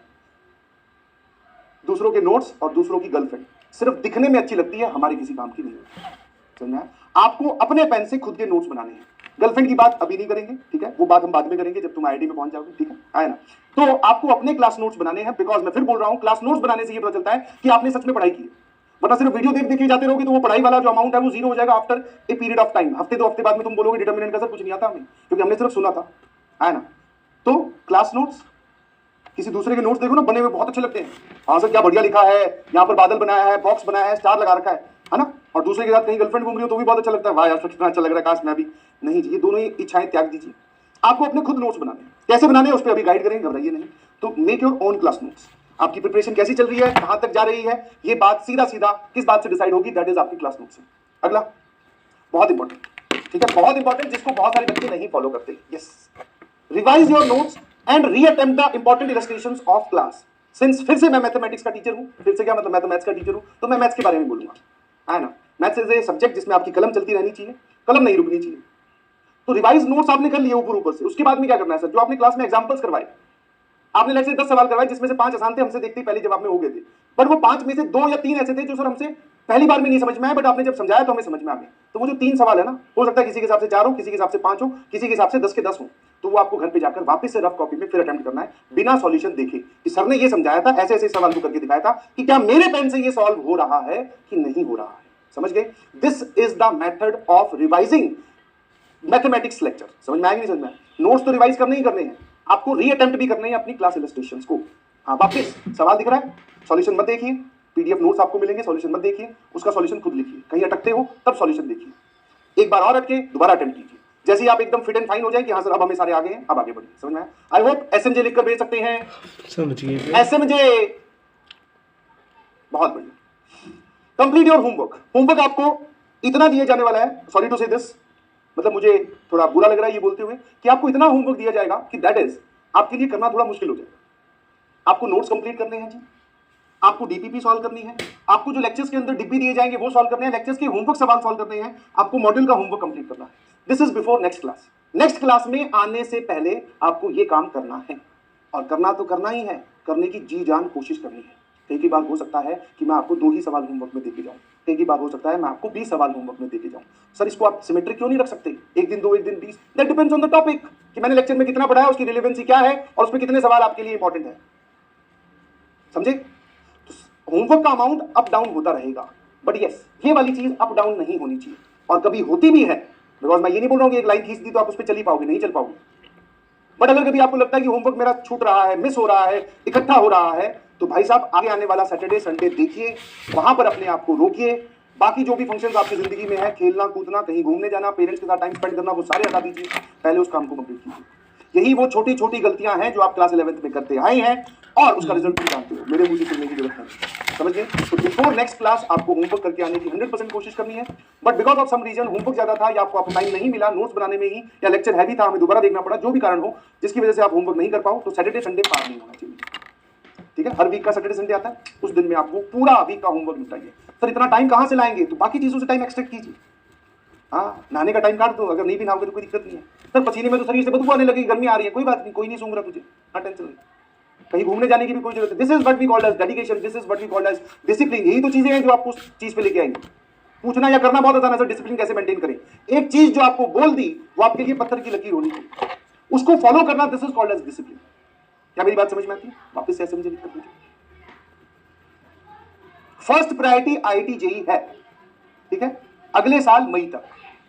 दूसरों के नोट्स और दूसरों की गर्लफ्रेंड सिर्फ दिखने में अच्छी लगती है, हमारे किसी काम की नहीं है। समझना है? आपको अपने पेन से खुद के नोट्स बनाने हैं। गर्लफ्रेंड की बात अभी नहीं करेंगे, ठीक है, वो बात हम बाद में करेंगे जब तुम आईआईटी में पहुंच जाओगे, ठीक है, आए ना। तो आपको अपने क्लास नोट्स बनाने हैं, बिकॉज मैं फिर बोल रहा हूं क्लास नोट्स बनाने से ये पता चलता है कि आपने सच में पढ़ाई की है। वरना सिर्फ वीडियो देख देख के जाते रहोगे तो वो पढ़ाई वाला जो अमाउंट है वो जीरो हो जाएगा after a period of time. हफ्ते 2 हफ्ते बाद में तुम बोलोगे डिटरमिनेंट का सर कुछ नहीं आता हमें, क्योंकि हमने सिर्फ सुना था, है ना। तो क्लास नोट्स, किसी दूसरे के नोट्स देखो ना, बने हुए बहुत अच्छे लगते हैं। हाँ सर क्या बढ़िया लिखा है, यहाँ पर बादल बनाया है, बॉक्स बनाया है, स्टार लगा रखा है ना। और दूसरे के साथ कहीं गर्लफ्रेंड घूम रही हो तो भी बहुत अच्छा लगता है, वाह यार कितना अच्छा लग रहा है, काश मैं भी। नहीं जी, ये दोनों ही इच्छाएं त्याग दीजिए। आपको अपने खुद नोट्स बनाने हैं, कैसे बनाने हैं उस पर अभी गाइड करेंगे, घबराइए नहीं। तो make your own class notes. आपकी प्रिपरेशन कैसी चल रही है, कहां तक जा रही है, ये बात सीधा सीधा किस बात से डिसाइड होगी, दैट इज आपकी क्लास नोट्स। अगला बहुत इंपॉर्टेंट, ठीक है, बहुत इंपॉर्टेंट, जिसको बहुत सारे बच्चे नहीं फॉलो करते। Yes, revise your notes and reattempt the important illustrations of class. Since फिर से मैं मैथमेटिक्स का टीचर हूं, फिर से क्या मतलब मैं तो मैथ्स का टीचर हूं, तो मैं मैथ्स के बारे में बोलूंगा, है ना। मैथ्स इज ए सब्जेक्ट जिसमें आपकी कलम चलती रहनी चाहिए, कलम नहीं रुकनी चाहिए। तो रिवाइज नोट्स आपने कर लिए ऊपर से, उसके बाद में क्या करना है सर, जो आपने क्लास में एग्जांपल्स करवाए, आपने लेट से 10 सवाल करवाए जिसमें से 5 आसान थे, हमसे देखते ही पहले जवाब में हो गए थे, बट वो 5 में से 2 या 3 ऐसे थे जो सर हमसे पहली बार में नहीं समझ में आए, बट आपने जब समझाया तो हमें समझ में आ गए। तो वो जो 3 सवाल है ना, हो सकता है किसी के हिसाब से 4 हो, किसी के हिसाब से 5 हो, किसी के हिसाब से 10 के 10 हो, तो वो आपको घर पे जाकर वापस से रफ कॉपी में फिर अटेम्प्ट करना है, बिना सॉल्यूशन देखे कि सर ने ये समझाया था, ऐसे ऐसे सवाल को करके दिखाया था कि क्या मेरे पेन से ये सॉल्व हो रहा है कि नहीं हो रहा है। समझ गए? This is the method of revising mathematics lecture. समझ में आएगी नहीं समझ में? नोट्स तो रिवाइज करने ही करने हैं, आपको रीअटेम्प्ट भी करने हैं अपनी क्लास इलस्ट्रेशंस को। हाँ, वापस सवाल दिख रहा है, सॉल्यूशन मत देखिए, पीडीएफ नोट्स आपको मिलेंगे, सॉल्यूशन मत देखिए, उसका सॉल्यूशन खुद लिखिए। कहीं अटकते हो तब सॉल्यूशन देखिए, एक बार और अटके दोबारा अटेम्प्ट कीजिए। जैसे ही आप एकदम फिट एंड फाइन हो जाए कि हाँ सर अब हमें सारे आगे हैं, अब आगे बढ़िए। समझ में आया? आई होप एसएमजे लिखकर भेज सकते हैं, समझिए एसएमजे, बहुत बढ़िया। Complete your homework. होमवर्क आपको इतना दिया जाने वाला है, सॉरी टू से दिस, मतलब मुझे थोड़ा बुरा लग रहा है ये बोलते हुए कि आपको इतना होमवर्क दिया जाएगा कि दैट इज आपके लिए करना थोड़ा मुश्किल हो जाएगा। आपको नोट्स कंप्लीट करने हैं जी, आपको डीपीपी सॉल्व करनी है, आपको जो लेक्चर्स के अंदर डिब्बी दिए जाएंगे वो सॉल्व करने हैं, लेक्चर्स के होमवर्क सवाल सॉल्व करने हैं, आपको मॉड्यूल का होमवर्क कंप्लीट करना है। This is before next class. Next class में आने से पहले आपको ये काम करना है, और करना तो करना ही है, करने की जी जान कोशिश करनी है। कई की बार हो सकता है कि मैं आपको 2 ही सवाल होमवर्क में देके जाऊं, कई की बार हो सकता है मैं आपको 20 सवाल होमवर्क में देके जाऊं। सर इसको आप सिमेट्रिक क्यों नहीं रख सकते, एक दिन 2 एक दिन 20? That depends on the topic, कि मैंने लेक्चर में कितना पढ़ाया, उसकी रिलेवेंसी क्या है और उसमें कितने सवाल आपके लिए इंपॉर्टेंट है। समझे? तो होमवर्क का अमाउंट अप डाउन होता रहेगा, बट यस ये वाली चीज अप डाउन नहीं होनी चाहिए, और कभी होती भी है, बिकॉज मैं ये नहीं बोल रहा हूँ कि एक लाइन खींच दी तो आप उस पर चल ही पाओगे, नहीं चल पाओगे। बट अगर कभी आपको लगता है कि होमवर्क मेरा छूट रहा है, मिस हो रहा है, इकट्ठा हो रहा है, तो भाई साहब आगे आने वाला सैटरडे संडे देखिए, वहां पर अपने आप को रोकिए। बाकी जो भी फंक्शंस आपकी जिंदगी में है, खेलना कूदना, कहीं घूमने जाना, पेरेंट्स के साथ टाइम स्पेंड करना, वो सारे हटा दीजिए, पहले उस काम को कंप्लीट कीजिए। यही वो छोटी छोटी गलतियां हैं जो आप क्लास 11th में करते आए हैं, और उसका रिजल्ट भी जानते हो, मेरे मुंह से सुनने की जरूरत नहीं। समझ गए? तो बिफोर नेक्स्ट क्लास आपको होमवर्क करके आने की 100% कोशिश करनी है, but because of some reason homework ज्यादा था या आपको टाइम नहीं मिला नोट्स बनाने में ही, या लेक्चर हैवी था, हमें दोबारा देखना पड़ा, जो भी कारण हो जिसकी वजह से आप होमवर्क नहीं कर पाओ, तो सैटरडे संडे पार नहीं होना चाहिए। ठीक है? हर वीक का सैटरडे संडे आता है, उस दिन में आप वो पूरा वीक का होमवर्क निपटाइए। सर इतना टाइम कहां से लाएंगे? तो बाकी चीजों से टाइम एक्सट्रैक्ट कीजिए। हाँ, नहाने का टाइम काट दो, अगर नहीं भी नहाओगे तो कोई दिक्कत नहीं है। सर पसीने में तो शरीर से बदबू आने लगी, गर्मी आ रही है, कोई बात नहीं, कोई नहीं सूंघ रहा तुझे, ना टेंशन नहीं। कहीं घूमने जाने की भी कोई जरूरत है। This is what we called as dedication, this is what we called as discipline. यही तो चीजें हैं जो आपको उस चीज पे लेके आएंगे। पूछना या करना बहुत आसान है सर, डिसिप्लिन कैसे मेंटेन करें? एक चीज जो आपको बोल दी वो आपके लिए पत्थर की लकीर होनी चाहिए, उसको फॉलो करना, this is called as discipline. क्या मेरी बात समझ में आती है? वापस से समझे लिख कर दीजिए। फर्स्ट प्रायोरिटी आईआईटी जेईई है, ठीक है, अगले साल मई तक।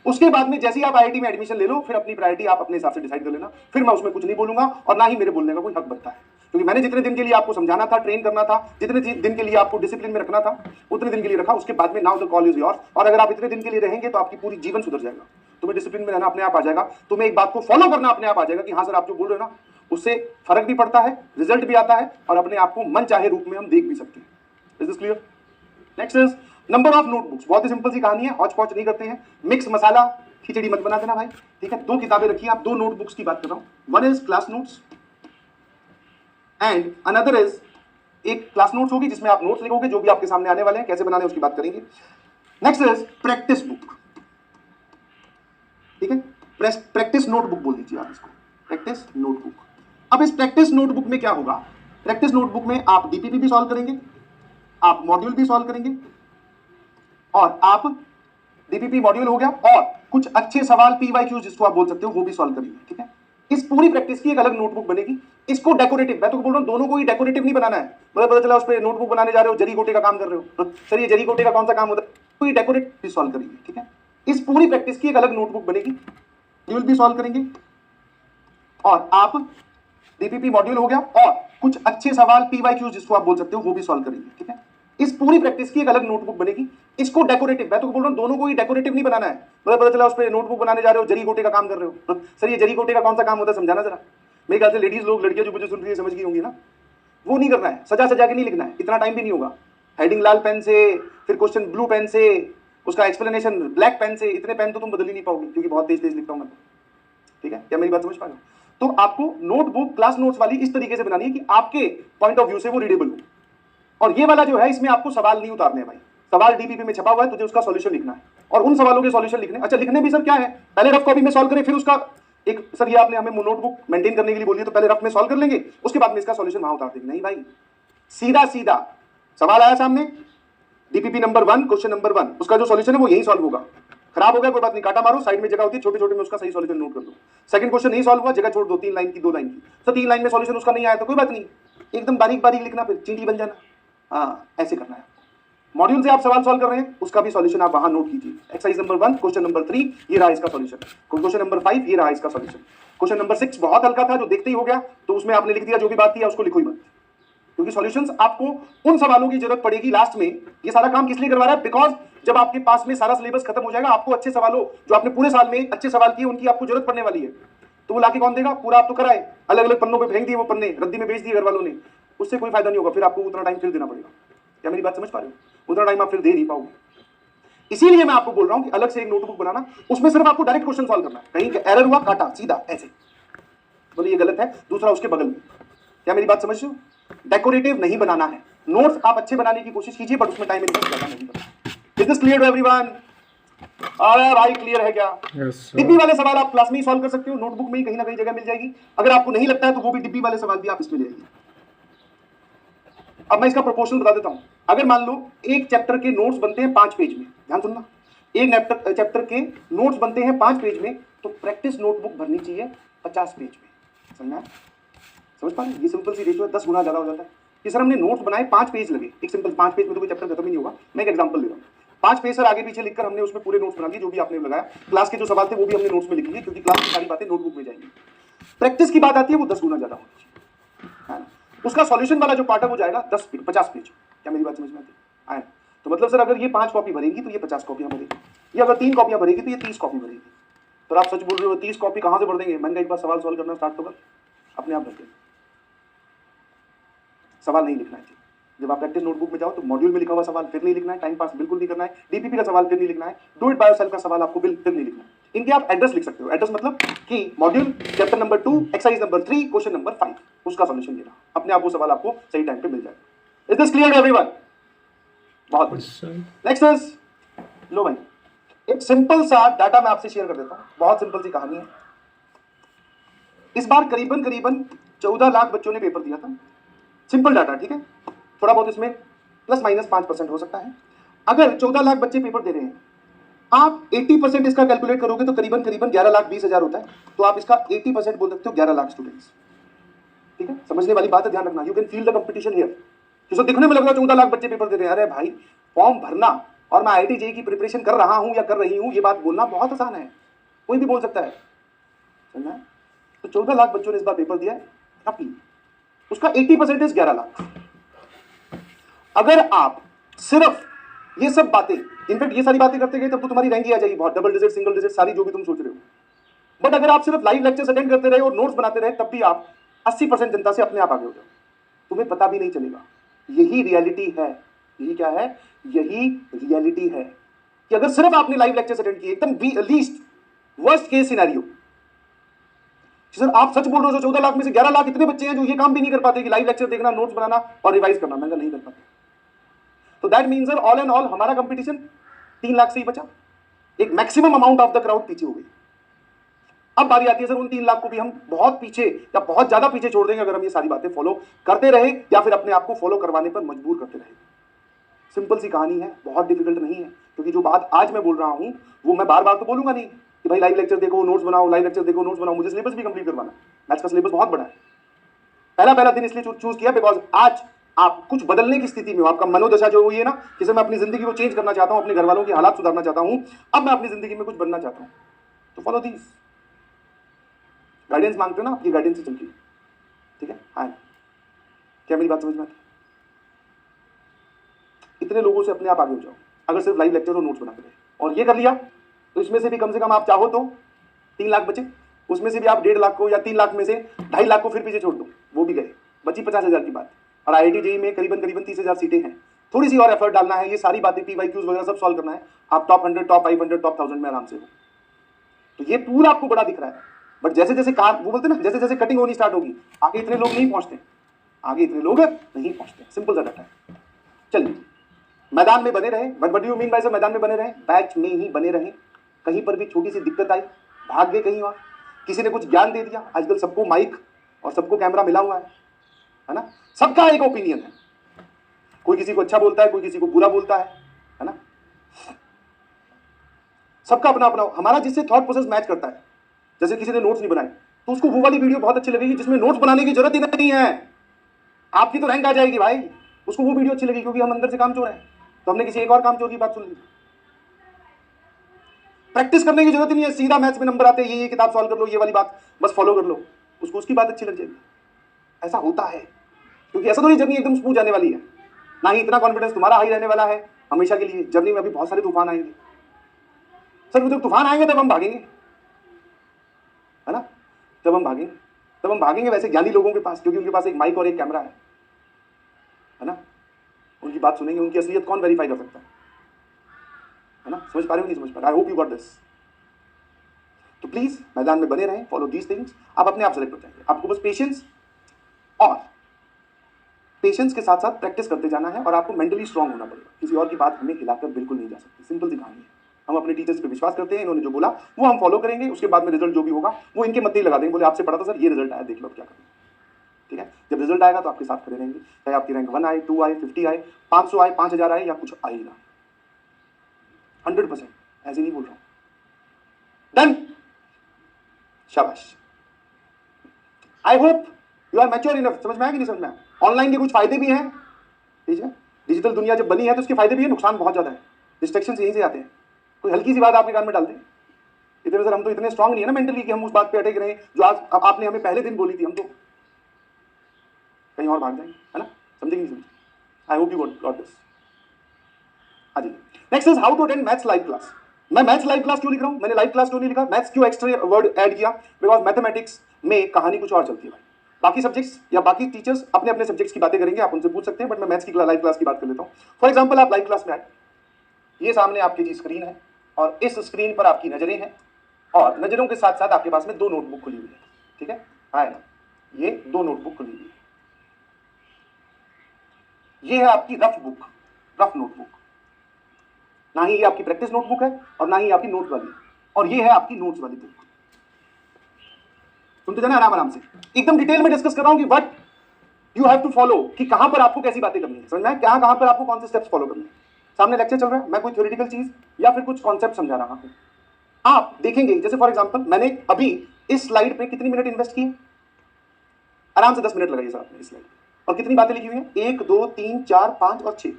उसके बाद में जैसे ही आप आईआईटी में एडमिशन ले लो, फिर अपनी प्रायोरिटी आप अपने हिसाब से डिसाइड कर लेना। फिर मैं उसमें कुछ नहीं बोलूंगा और ना ही मेरे बोलने का कोई हक बनता है, क्योंकि मैंने जितने दिन के लिए आपको समझाना था, ट्रेन करना था, जितने दिन के लिए आपको डिसिप्लिन में रखना था, उतने दिन के लिए रखा। उसके बाद में now the call is yours. और अगर आप इतने दिन के लिए रहेंगे तो आपकी पूरी जीवन सुधर जाएगा। तुम्हें डिसिप्लिन में रहना अपने आप आ जाएगा, तुम्हें एक बात को फॉलो करना अपने आप आ जाएगा कि हाँ सर आप जो बोल रहे हो ना, उससे फर्क भी पड़ता है, रिजल्ट भी आता है, और अपने आप को मन चाहे रूप में हम देख भी सकते हैं। Is this clear? Next is number of notebooks. बहुत ही सिंपल सी कहानी है, हौच पौच नहीं करते हैं, मिक्स मसाला खिचड़ी मत बना देना भाई, ठीक है। 2 किताबें रखिए आप, 2 नोटबुक्स की बात कर रहा हूं। One is class notes and another is, एक क्लास नोट्स होगी जिसमें आप नोट्स लिखोगे जो भी आपके सामने आने वाले हैं, कैसे बनाने उसकी बात करेंगे। नेक्स्ट इज प्रैक्टिस बुक, ठीक है, प्रैक्टिस नोटबुक बोल दीजिए आप इसको, प्रैक्टिस नोटबुक। अब इस प्रैक्टिस नोटबुक में क्या होगा? प्रैक्टिस नोटबुक में आप डीपीपी भी सॉल्व करेंगे, आप मॉड्यूल भी सॉल्व करेंगे, और आप डीपीपी मॉड्यूल हो गया, और कुछ अच्छे सवाल पीवाईक्यू जिसको आप बोल सकते हो वो भी सॉल्व करेंगे, ठीक है। इस पूरी प्रैक्टिस की एक अलग नोटबुक बनेगी। इसको डेकोरेटिव, मैं तो बोल रहा हूं दोनों को ही डेकोरेटिव नहीं बनाना है। मतलब पता चला उस पर नोटबुक बनाने जा रहे हो, जरी गोटे का काम कर रहे हो, तो सर ये जरी गोटे का कौन सा काम होता है, कोई डेकोरेट भी सॉल्व करेंगे, ठीक है। इस पूरी प्रैक्टिस की एक अलग नोटबुक बनेगी, मॉड्यूल भी सॉल्व करेंगे, और आप डीपीपी मॉड्यूल हो गया, और कुछ अच्छे सवाल पीवाईक्यू जिसको आप बोल सकते हो वो भी सॉल्व करेंगे, ठीक है। इस पूरी प्रैक्टिस की एक अलग नोटबुक बनेगी। इसको डेकोरेटिव, मैं तो बोल रहा हूं दोनों को ही डेकोरेटिव नहीं बनाना है। मतलब पता चला उस पर नोटबुक बनाने जा रहे हो, जरी गोटे का काम कर रहे हो, तो सर ये जरी गोटे का कौन सा काम होता है समझाना जरा। मेरे ख्याल से लेडीज लोग, लड़कियां जो मुझे सुन रही है समझ गई होंगी ना, वो नहीं करना है, सजा सजा के नहीं लिखना है, इतना टाइम भी नहीं होगा। हेडिंग लाल पेन से, फिर क्वेश्चन ब्लू पेन से, उसका एक्सप्लेनेशन ब्लैक पेन से, इतने पेन तो तुम बदल ही नहीं पाओगे, क्योंकि बहुत तेज तेज लिखता हूं मैं, ठीक है। क्या मेरी बात समझ पा रहे हो? तो आपको नोटबुक क्लास नोट्स वाली इस तरीके से बनानी है कि आपके पॉइंट ऑफ व्यू से वो रीडेबल हो। और ये वाला जो है, इसमें आपको सवाल नहीं उतारने हैं भाई, सवाल डीपीपी में छपा हुआ है, तुझे उसका सॉल्यूशन लिखना है, और उन सवालों के सॉल्यूशन लिखने। अच्छा, लिखने भी सर क्या है, पहले रफ कॉपी में सॉल्व करें, फिर उसका एक, सर ये आपने हमें नोटबुक मेंटेन करने के लिए बोली है, तो पहले रफ में सॉल्व कर लेंगे, उसके बाद में इसका सॉल्यूशन वहां उतार देंगे। नहीं भाई, सीधा सीधा सवाल आया सामने, डीपीपी नंबर 1, क्वेश्चन नंबर 1, उसका जो सॉल्यूशन है वो यही सॉल्व होगा। खराब हो गया कोई बात नहीं, काटा मारो, साइड में जगह होती है, छोटे छोटे में उसका सही सॉल्यूशन नोट कर दो। सेकंड क्वेश्चन नहीं सॉल्व हुआ, जगह छोड़ दो, 3 लाइन की, 2 लाइन की। तो 3 लाइन में सॉल्यूशन उसका नहीं आया तो कोई बात नहीं, एकदम बारीक बारीक लिखना, फिर चींटी बन जाना। हाँ, ऐसे करना है। मॉड्यूल से आप सवाल सॉल्व कर रहे हैं, उसका भी सॉल्यूशन आप वहां नोट कीजिए। एक्सरसाइज नंबर 1, क्वेश्चन नंबर 3, ये रहा इसका सॉल्यूशन। क्वेश्चन नंबर 5, ये रहा इसका सॉल्यूशन। क्वेश्चन नंबर 6 बहुत हल्का था, जो देखते ही हो गया, तो उसमें आपने लिख दिया जो भी बात थी, उसको लिखो ही मत, क्योंकि सॉल्यूशंस आपको उन सवालों की जरूरत पड़ेगी लास्ट में। ये सारा काम किस लिए करवा रहा है? बिकॉज जब आपके पास में सारा सिलेबस खत्म हो जाएगा, आपको अच्छे सवालों, जो आपने पूरे साल में अच्छे सवाल किए, उनकी आपको जरूरत पड़ने वाली है। तो वो लाके कौन देगा? पूरा आप तो कराए, अलग अलग पन्नों पे फेंक दिए, वो पन्ने रद्दी में बेच दिए घर वालों ने, उससे कोई फायदा नहीं होगा। फिर आपको उतना टाइम फिर देना पड़ेगा। क्या मेरी बात समझ पा रहे हो? उतना टाइम आप फिर दे नहीं पाओगे। इसीलिए मैं आपको बोल रहा हूं कि अलग से एक नोटबुक बनाना, उसमें सिर्फ आपको डायरेक्ट क्वेश्चन सॉल्व करना है। कहीं एरर हुआ, काटा सीधा ऐसे, बोले ये गलत है, दूसरा उसके बगल में। क्या मेरी बात समझ रहे हो? डेकोरेटिव नहीं बनाना है। नोट्स आप अच्छे बनाने की कोशिश कीजिए, बट उसमें टाइम इन्वेस्ट करना नहीं पड़ता। Is this clear to everyone? अरे भाई क्लियर है क्या? डिब्बी वाले सवाल आप क्लास में ही सॉल्व कर सकते हो, नोटबुक में ही कहीं ना कहीं जगह मिल जाएगी। अगर आपको नहीं लगता है तो वो भी डिब्बी वाले सवाल भी आप इसमें ले आइए। अब मैं इसका प्रोपोर्शनल बता देता हूं। अगर मान लो एक चैप्टर के नोट्स बनते हैं 5 पेज में, ध्यान सुनना, एक चैप्टर के नोट्स बनते हैं 5 पेज में, तो प्रैक्टिस नोटबुक भरनी चाहिए 50 पेज में। समझना? समझ पा रहे? ये सिंपल सी रेशियो है, 10 गुना ज्यादा हो जाता है। कि सर हमने नोट्स बनाए, 5 पेज लगे, एक सिंपल 5 पेज में तो कोई चैप्टर खत्म ही नहीं होगा। मैं एक एग्जांपल दे रहा हूँ, 5 पेज सर आगे पीछे लिखकर हमने उसमें पूरे नोट्स बना दिए, जो भी आपने लगाया। क्लास के जो सवाल थे वो भी हमने नोट्स में लिख लिए, क्योंकि क्लास की सारी बातें नोटबुक में जाएंगी। प्रैक्टिस की बात आती है, वो 10 गुना ज्यादा होती है ना। उसका सॉल्यूशन वाला जो पार्ट है वो जाएगा 50 पेज। क्या मेरी बात समझ में आती है? तो मतलब सर अगर ये 5 कॉपी भरेगी तो ये 50 कॉपियां भरेगी, ये अगर 3 कॉपियां भरेगी तो ये 30 कॉपी भरेगी। तो आप सच बोल रहे हो, 30 कॉपी कहां से भर देंगे? मैंने एक बार सवाल सॉल्व करना स्टार्ट तो कर, अपने आप भर देंगे। सवाल नहीं लिखना है। जब आप प्रैक्टिस नोटबुक में जाओ तो मॉड्यूल में लिखा हुआ सवाल फिर नहीं लिखना है, टाइम पास बिल्कुल नहीं करना है, डीपीपी का सवाल फिर नहीं लिखना है, डू इट बाय योरसेल्फ का सवाल आपको फिर नहीं लिखना है। इनके आप एड्रेस लिख सकते हो। एड्रेस मतलब कि module chapter number 2, exercise number 3, question number 5, उसका सॉल्यूशन देना। अपने आप वो सवाल आपको सही टाइम पे मिल जाएगा। Is this clear everyone? बहुत बढ़िया। नेक्स्ट इज, लो भाई, एक सिंपल सा डाटा मैं आपसे शेयर कर देता हूं, बहुत सिंपल सी कहानी है। इस बार करीबन 14 लाख बच्चों ने पेपर दिया था। सिंपल डाटा, ठीक है, थोड़ा बहुत इसमें प्लस माइनस 5% हो सकता है। अगर 14 लाख बच्चे पेपर दे रहे हैं, आप 80% इसका कैलकुलेट करोगे तो करीबन 11,20,000 होता है। तो आप इसका 80% बोल सकते हो 11 लाख स्टूडेंट्स। ठीक है, समझने वाली बात है, ध्यान रखना। You can feel the competition here. जिसको दिखने में लग रहा है 14 लाख बच्चे पेपर दे रहे हैं, अरे भाई फॉर्म भरना और मैं IIT JEE की प्रिपरेशन कर रहा हूं या कर रही हूं, ये बात बोलना बहुत आसान है, कोई भी बोल सकता है, समझना है? तो 14 लाख बच्चों ने इस बार पेपर दिया है रफली, उसका 80% 11 लाख। अगर आप सिर्फ ये सब बातें, इनफैक्ट ये सारी बातें करते गए तब तो तुम्हारी रैंक ही आ जाएगी बहुत, डबल डिजिट, सिंगल डिजिट, सारी जो भी तुम सोच रहे हो। बट अगर आप सिर्फ लाइव लेक्चर्स अटेंड करते रहे और नोट्स बनाते रहे, तब भी आप 80% जनता से अपने आप आगे हो जाओ, तुम्हें पता भी नहीं चलेगा। यही रियलिटी है। यही क्या है? यही रियलिटी है कि अगर सिर्फ आपने लाइव लेक्चर्स अटेंड किए, एकदम least worst case scenario, sir आप सच बोल रहे हो, 14 लाख में से 11 लाख इतने बच्चे हैं जो ये काम भी नहीं कर पाते कि लाइव लेक्चर देखना, नोट्स बनाना और रिवाइज करना, मैं नहीं कर पाते। तो that means all and all हमारा कंपटीशन 3 लाख से ही बचा, एक maximum amount of the crowd पीछे हो गई। अब बारी आती है सर उन 3 लाख को भी हम बहुत पीछे या बहुत ज्यादा पीछे छोड़ देंगे अगर हम ये सारी बातें फॉलो करते रहे या फिर अपने आप को फॉलो करवाने पर मजबूर करते रहे। सिंपल सी कहानी है, बहुत डिफिकल्ट नहीं है, क्योंकि जो बात आज मैं बोल रहा हूं वो मैं बार बार तो बोलूंगा नहीं कि भाई लाइव लेक्चर देखो, नोट्स बनाओ, लाइव लेक्चर देखो, नोट्स बनाओ। मुझे सिलेबस भी कंप्लीट करवाना है, मैथ्स का सिलेबस बहुत बड़ा है। पहला दिन इसलिए चूज किया बिकॉज आज आप कुछ बदलने की स्थिति में हो, आपका मनोदशा जो हुई है ना, जैसे मैं अपनी जिंदगी को चेंज करना चाहता हूं, अपने घर वालों की हालात सुधारना चाहता हूं, अब मैं अपनी जिंदगी में कुछ बनना चाहता हूं, तो फॉलो दिस। गाइडेंस मांगते हो ना, आपकी गाइडेंस से चलती है, ठीक है? हाँ, क्या मेरी बात समझ में आती है? इतने लोगों से अपने आप आगे हो जाओ अगर सिर्फ लाइव लेक्चर और नोट्स बनाते रहे, और ये कर लिया तो इसमें से भी कम से कम आप चाहो तो 3 लाख बचे, उसमें से भी आप 1.5 लाख को या 3 लाख में से 2.5 लाख को फिर पीछे छोड़ दो, वो भी गए, बची 50,000 की बात। और IIT JEE में करीबन 30,000 सीटें हैं, थोड़ी सी और एफर्ट डालना है, ये सारी बातें PYQs वगैरह सब सॉल्व करना है, आप टॉप 100, टॉप 500, टॉप 1000 में आराम से हो। तो ये पूरा आपको बड़ा दिख रहा है, बट जैसे जैसे कार वो बोलते हैं ना, जैसे जैसे कटिंग होनी स्टार्ट होगी, आगे इतने लोग नहीं पहुंचते, आगे इतने लोग नहीं पहुंचते, सिंपल सा डाटा है। चलिए, मैदान में बने रहे, but what do you mean by sir मैदान में बने रहे? बैच में ही बने रहे। कहीं पर भी छोटी सी दिक्कत आई, भाग गए कहीं और, किसी ने कुछ ज्ञान दे दिया। आजकल सबको माइक और सबको कैमरा मिला हुआ है ना? सबका एक ओपिनियन है, कोई किसी को अच्छा बोलता है, कोई किसी को बुरा बोलता है ना? सबका अपना अपना। हमारा जिससे थॉट प्रोसेस मैच करता है, जैसे किसी ने नोट्स नहीं बनाए तो उसको वो वाली वीडियो बहुत अच्छी लगेगी जिसमें नोट्स बनाने की जरूरत ही नहीं है, आपकी तो रैंक आ जाएगी भाई, उसको वो वीडियो अच्छी लगेगी क्योंकि हम अंदर से काम चोर हैं, तो हमने किसी एक और काम चोर की बात सुन ली। प्रैक्टिस करने की जरूरत ही नहीं है, सीधा मैथ्स में नंबर आते हैं, ये किताब सॉल्व कर लो, ये वाली बात बस फॉलो कर लो, उसको उसकी बात अच्छी लग जाएगी। ऐसा होता है, क्योंकि ऐसा तो नहीं जर्नी एकदम स्मूथ जाने वाली है, ना ही इतना कॉन्फिडेंस तुम्हारा हाई रहने वाला है हमेशा के लिए। जर्नी में अभी बहुत सारे तूफान आएंगे सर, जब तूफान आएंगे तब हम भागेंगे, है ना? जब हम भागेंगे वैसे ज्ञानी लोगों के पास, क्योंकि उनके पास एक माइक और एक कैमरा है ना? उनकी बात सुनेंगे, उनकी असलियत कौन वेरीफाई कर सकता है ना? समझ पा रहे हो, नहीं समझ पा रहे? आई होप यू गॉट दिस। तो प्लीज मैदान में बने रहें, फॉलो दीज थिंग्स, आप अपने आप सेलेक्ट हो जाएंगे। आपको बस पेशेंस और पेशेंस के साथ साथ प्रैक्टिस करते जाना है, और आपको मेंटली स्ट्रांग होना पड़ेगा। किसी और की बात हमें हिलाकर बिल्कुल नहीं जा सकती, सिंपल सी कहानी है। हम अपने टीचर्स पे विश्वास करते हैं, इन्होंने जो बोला वो हम फॉलो करेंगे, उसके बाद में रिजल्ट जो भी होगा वो इनके मत्थे ही लगा देंगे, बोले आपसे पढ़ा था सर, ये रिजल्ट आया, देख लो क्या करें। ठीक है, जब रिजल्ट आएगा तो आपके साथ खड़े रहेंगे, चाहे आपकी रैंक 1 आए, 2 आए, 50 आए, 500 आए, 5000 आए, या कुछ आए ना, 100%। ऐसे नहीं बोल रहा हूं। डन, शाबाश। I hope you are mature enough. समझ में आया कि नहीं समझ में आया? ऑनलाइन के कुछ फायदे भी हैं, ठीक है? डिजिटल दुनिया जब बनी है तो उसके फायदे भी है, नुकसान बहुत ज्यादा है। डिस्ट्रैक्शन यहीं से आते हैं, कोई हल्की सी बात आपके कान में डाल दे, इतने सर हम तो इतने स्ट्रांग नहीं है ना मेंटली कि हम उस बात पे अटक रहे जो आज आपने हमें पहले दिन बोली थी, हम तो कहीं और भाग जाएंगे, है ना? समझे कि नहीं समझे? I hope you got this. हाँ जी, next is how to attend maths live class. मैं मैथ्स लाइव क्लास क्यों लिख रहा हूं? मैंने लाइव क्लास क्यों नहीं लिखा? मैथ्स क्यों एक्स्ट्रा वर्ड ऐड किया? बिकॉज मैथमेटिक्स में कहानी कुछ और चलती है भाई। बाकी सब्जेक्ट्स या बाकी टीचर्स अपने अपने सब्जेक्ट्स की बातें करेंगे, आप उनसे पूछ सकते हैं, बट मैं मैथ्स की लाइव क्लास की बात कर लेता हूं। फॉर एग्जाम्पल, आप लाइव क्लास में आए, ये सामने आपकी जी स्क्रीन है, और इस स्क्रीन पर आपकी नजरें हैं, और नजरों के साथ साथ आपके पास में 2 नोटबुक खुली हुई है, ठीक है? आए ना, ये 2 नोटबुक खुली हुई है। ये है आपकी रफ नोटबुक। ना ही ये आपकी प्रैक्टिस नोटबुक है और ना ही आपकी नोट वाली, और ये है आपकी नोट्स वाली बुक। सुनते जाना आराम से, एकदम डिटेल में डिस्कस कर रहा हूं कि what you have to follow, कि कहां पर आपको कैसी बातें करनी है, समझ में? कहां पर आपको कौन से स्टेप्स फॉलो करने हैं। सामने लेक्चर चल रहा है, मैं कोई थ्योरेटिकल चीज या फिर कुछ कॉन्सेप्ट समझा रहा हूं, आप देखेंगे। जैसे फॉर एग्जांपल, मैंने अभी इस स्लाइड पे कितनी मिनट इन्वेस्ट किए? आराम से 10 मिनट लगाइए साहब इस स्लाइड। और कितनी बातें लिखी हुई हैं? 1 2 3 4 5 और 6।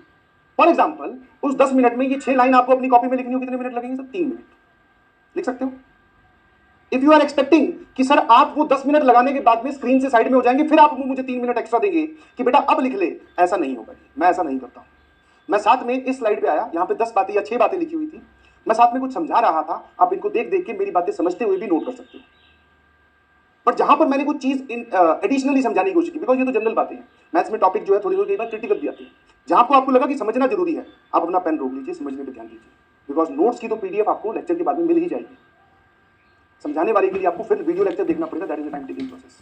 फॉर एग्जाम्पल उस 10 मिनट में ये 6 लाइन आपको अपनी कॉपी में लिखनी हो, कितने मिनट लगेंगे सर? 3 मिनट लिख सकते हो। इफ यू आर एक्सपेक्टिंग कि सर आप वो 10 मिनट लगाने के बाद में स्क्रीन से साइड में हो जाएंगे, फिर आप मुझे 3 मिनट एक्स्ट्रा देंगे कि बेटा अब लिख ले, ऐसा नहीं होगा। मैं ऐसा नहीं करता हूं। मैं साथ में इस स्लाइड पे आया, यहां पे 10 बातें या 6 बातें लिखी हुई थी, मैं साथ में कुछ समझा रहा था, आप इनको देख देख के मेरी बातें समझते हुए भी नोट कर सकते हो। बट जहां पर मैंने कुछ चीज एडिशनली समझाने की कोशिश की, बिकॉज ये तो जनरल बातें हैं, मैथ्स में टॉपिक जो है थोड़ी कई बार क्रिटिकल भी आती है, जहां को आपको लगा कि समझना जरूरी है, आप अपना पेन रोक लीजिए, समझने पर ध्यान दीजिए, बिकॉज नोट्स की तो पीडीएफ आपको लेक्चर के बाद में मिल ही जाएगी। समझाने वाले के लिए आपको फिर वीडियो लेक्चर देखना पड़ेगा, that is a time taking process.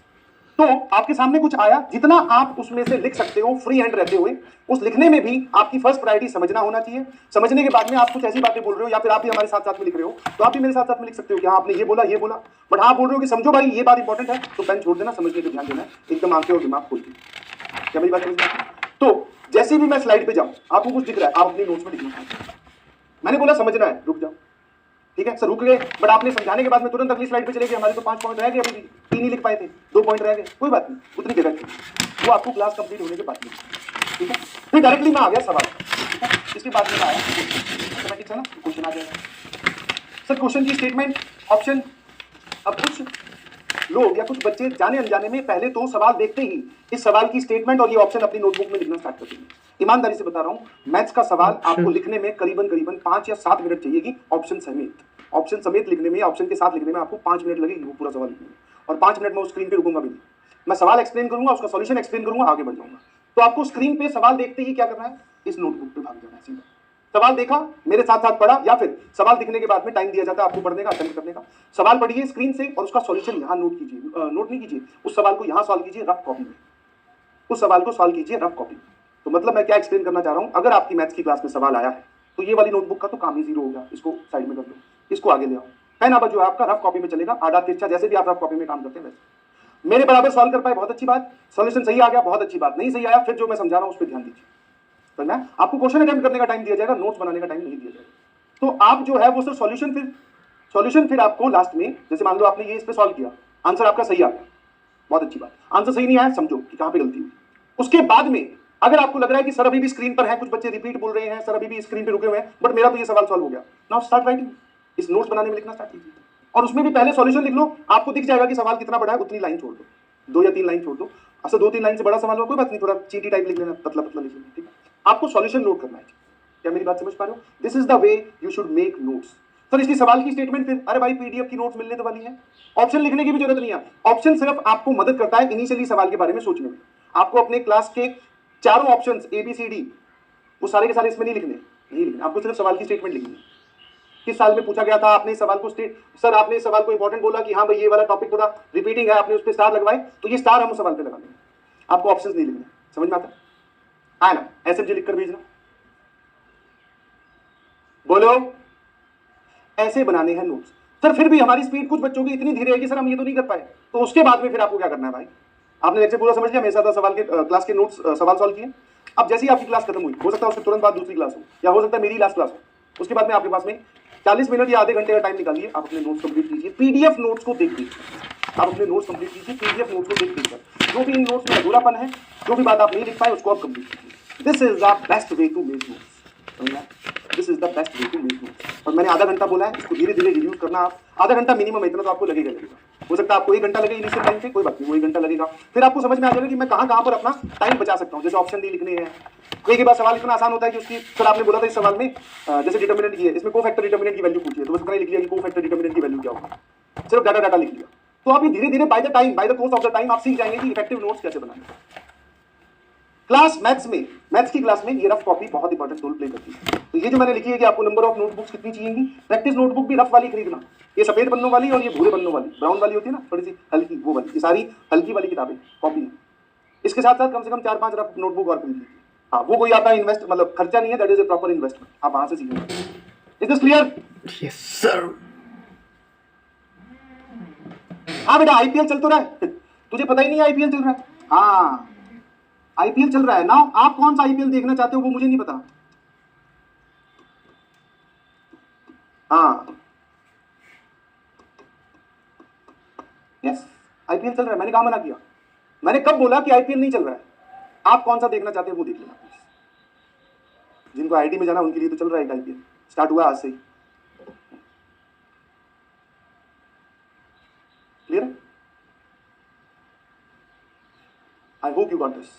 तो आपके सामने कुछ आया, जितना आप उसमें से लिख सकते हो फ्री हैंड रहते हुए, उस लिखने में भी आपकी फर्स्ट प्रायोरिटी समझना होना चाहिए। समझने के बाद में आप कुछ ऐसी बातें बोल रहे हो या फिर आप भी हमारे साथ साथ में लिख रहे हो, तो आप भी मेरे साथ साथ में लिख सकते हो कि हाँ आपने ये बोला, बट हाँ बोल रहे हो कि समझो भाई ये बात इंपॉर्टेंट है, तो पेन छोड़ देना, समझने पर ध्यान देना है, एकदम आंखें और दिमाग खोल के। क्या मेरी बात समझ में आती है? तो जैसे भी मैं स्लाइड पे जाऊं, आपको कुछ दिख रहा है, आप अपने नोट्स में लिखना। मैंने बोला समझना है, रुक जाओ, ठीक है सर रुक गए, बट आपने समझाने के बाद में तुरंत अगली स्लाइड पे चले गए, हमारे तो 5 पॉइंट रह गए, अभी 3 ही लिख पाए थे, 2 पॉइंट रह गए, कोई बात नहीं, उतनी जगह थी, वो आपको क्लास कंप्लीट होने के बाद में, ठीक है। फिर डायरेक्टली मैं आ गया सवाल, ठीक है, इसके बाद में आया ऑटोमेटिक है ना, क्वेश्चन आ जाएगा सर, क्वेश्चन की स्टेटमेंट, ऑप्शन। अब कुछ लोग या कुछ बच्चे जाने अनजाने में पहले तो सवाल देखते ही इस सवाल की स्टेटमेंट और ये ऑप्शन अपनी नोटबुक में लिखना स्टार्ट करते हैं। ईमानदारी से बता रहा हूं, मैथ्स का सवाल आपको लिखने में करीबन 5 या 7 मिनट चाहिएगी, ऑप्शन समेत लिखने में, ऑप्शन के साथ लिखने में आपको 5 मिनट लगेगी वो पूरा सवाल लिखने में, और 5 मिनट में उस स्क्रीन पे रुकूंगा भी नहीं, मैं सवाल एक्सप्लेन करूंगा, उसका सॉल्यूशन एक्सप्लेन करूंगा, आगे बढ़ जाऊंगा। तो आपको स्क्रीन पे सवाल देखते ही क्या करना है, इस नोटबुक पे भाग जाना है सीधा। सवाल देखा, मेरे साथ साथ पढ़ा, या फिर सवाल दिखने के बाद में टाइम दिया जाता है आपको पढ़ने का, अटेम्प्ट करने का। सवाल पढ़िए स्क्रीन से और उसका सॉल्यूशन यहाँ नोट कीजिए, नोट नहीं कीजिए, उस सवाल को यहाँ सॉल्व कीजिए रफ कॉपी में, उस सवाल को सॉल्व कीजिए रफ कॉपी में। तो मतलब मैं क्या एक्सप्लेन करना चाह रहा हूँ, अगर आपकी मैथ्स की क्लास में सवाल आया है तो ये वाली नोटबुक का तो काम ही जीरो हो गया, इसको साइड में कर दो, इसको आगे ले आओ। पेन अब जो है आपका रफ कॉपी में चलेगा, आधा तिरछा, जैसे भी आप रफ कॉपी में काम करते हैं वैसे। मेरे बराबर सॉल्व कर पाए, बहुत अच्छी बात, सॉल्यूशन सही आ गया, बहुत अच्छी बात, नहीं सही आया फिर जो मैं समझा रहा हूँ उस पर ध्यान दीजिए। तो मैं आपको क्वेश्चन अटेम्प्ट करने का टाइम दिया जाएगा, नोट्स बनाने का टाइम नहीं दिया जाएगा। तो आप जो है वो सर सॉल्यूशन फिर आपको लास्ट में, जैसे मान लो आपने ये इस पे सॉल्व किया, आंसर आपका सही आ गया, बहुत अच्छी बात, आंसर सही नहीं आया समझो कि कहां पे गलती हुई। उसके बाद में अगर आपको लग रहा है कि सर अभी भी स्क्रीन पर है, कुछ बच्चे रिपीट बोल रहे हैं, सर अभी भी स्क्रीन पे रुके हुए हैं, बट मेरा तो ये सवाल सॉल्व हो गया, नाउ स्टार्ट राइटिंग, इस नोट्स बनाने में लिखना स्टार्ट कीजिए, और उसमें भी पहले सॉल्यूशन लिख लो, आपको दिख जाएगा कि सवाल कितना बड़ा है, उतनी लाइन छोड़ दो, 2 या 3 लाइन छोड़ दो। अच्छा 2-3 लाइन से बड़ा सवाल हो कोई बात नहीं, थोड़ा चीटी टाइप लिख लेना, पतला पतला लिख लेना, ठीक है। आपको सॉल्यूशन नोट करना है, क्या मेरी बात समझ पा रहे हो? This is the way you should make notes. Sir इसकी सवाल की स्टेटमेंट फिर, अरे भाई पीडीएफ की नोट्स मिलने तो वाली है, ऑप्शन लिखने की भी जरूरत नहीं है, ऑप्शन सिर्फ आपको मदद करता है इनिशियली सवाल के बारे में सोचने में। आपको अपने क्लास के चारों ऑप्शंस ABCD वो सारे के सारे इसमें नहीं लिखने, आपको सिर्फ सवाल की स्टेटमेंट लिखनी है। किस साल में पूछा गया था, आपने सवाल को सर आपने इस सवाल को इंपॉर्टेंट बोला कि हाँ भाई ये वाला टॉपिक थोड़ा रिपीटिंग है, आपने उस पर स्टार लगवाए, तो ये स्टार हम उस सवाल पे लगा देंगे, आपको ऑप्शंस नहीं लिखने। समझ में आता है ना? SMG लिखकर भेजना, बोलो ऐसे बनाने हैं नोट्स। सर फिर भी हमारी स्पीड कुछ बच्चों की इतनी धीरे है कि सर हम ये तो नहीं कर पाए, तो उसके बाद में फिर आपको क्या करना है भाई, आपने लेक्चर पूरा समझ लिया, मेरे साथ सवाल के क्लास के नोट्स सवाल सॉल्व किए, अब जैसे ही आपकी क्लास खत्म हुई, हो सकता है उसके तुरंत बाद दूसरी क्लास हो, या हो सकता है मेरी लास्ट क्लास हो, उसके बाद में आपके पास में 40 मिनट या आधे घंटे का टाइम निकालिए, आप अपने नोट्स कंप्लीट कीजिए, पीडीएफ नोट्स को देख लीजिए, आप अपने नोट्स कंप्लीट कीजिए, पीडीएफ नोट्स को देख लीजिए, जो भी इन नोट्स में अधूरापन है, जो भी बात आप नहीं लिख पाए उसको आप कंप्लीट कीजिए। This is the best way to make notes, this is the best way to make notes. और मैंने आधा घंटा बोला है, इसको धीरे धीरे रिड्यूस करना, आप आधा घंटा मिनिमम, इतना तो आपको लगेगा, हो सकता है आपको 1 घंटा लगे इनिशियल टाइम पे, कोई बात नहीं, वो 1 घंटा लगेगा, फिर आपको समझ में आ जाएगा कि मैं कहाँ पर अपना टाइम बचा सकता हूँ। जैसे ऑप्शन डी लिखने हैं, एक बार सवाल इतना आसान होता है कि उसकी, सर आपने बोला था इस सवाल में जैसे डिटर्मिनेंट की है, इसमें कोफैक्टर डिटर्मिनेंट की वैल्यू पूछी है, तो बस इतना लिख लिया कि कोफैक्टर डिटर्मिनेंट की वैल्यू क्या होगा, सिर्फ डाटा लिख लिया। तो आप ये धीरे धीरे by the course of the time आप सीख जाएंगे कि इफेक्टिव नोट्स कैसे बनाने। क्लास मैथ्स की क्लास में ये रफ कॉपी बहुत इंपॉर्टेंट रोल प्ले करती है। तो ये जो मैंने लिखी है कि आपको नंबर ऑफ नोटबुक्स कितनी चाहिएगी, प्रैक्टिस नोटबुक भी रफ वाली खरीदना, ये सफेद पन्नों वाली और ये भूरे पन्नों वाली, ब्राउन वाली होती है ना थोड़ी सी हल्की, वो वाली, ये सारी हल्की वाली किताबें कॉपी। इसके साथ साथ कम से कम 4-5 रफ नोटबुक और खरीद लीजिए। हाँ वो कोई आपका इन्वेस्ट मतलब खर्चा नहीं है, that is a proper investment, आप वहां से सीखेंगे। Is this clear? Yes sir. हाँ बेटा आईपीएल चल तो रहा है, तुझे पता ही नहीं आईपीएल चल रहा है? हाँ आईपीएल चल रहा है ना, आप कौन सा आईपीएल देखना चाहते हो वो मुझे नहीं पता। हाँ यस आईपीएल चल रहा है, मैंने कहा मना किया, मैंने कब बोला कि आईपीएल नहीं चल रहा है? आप कौन सा देखना चाहते हैं वो देख लेना प्लीज। जिनको आईटी में जाना उनके लिए तो चल रहा है आईपीएल, स्टार्ट हुआ आज से ही। क्लियर है? I hope you got this.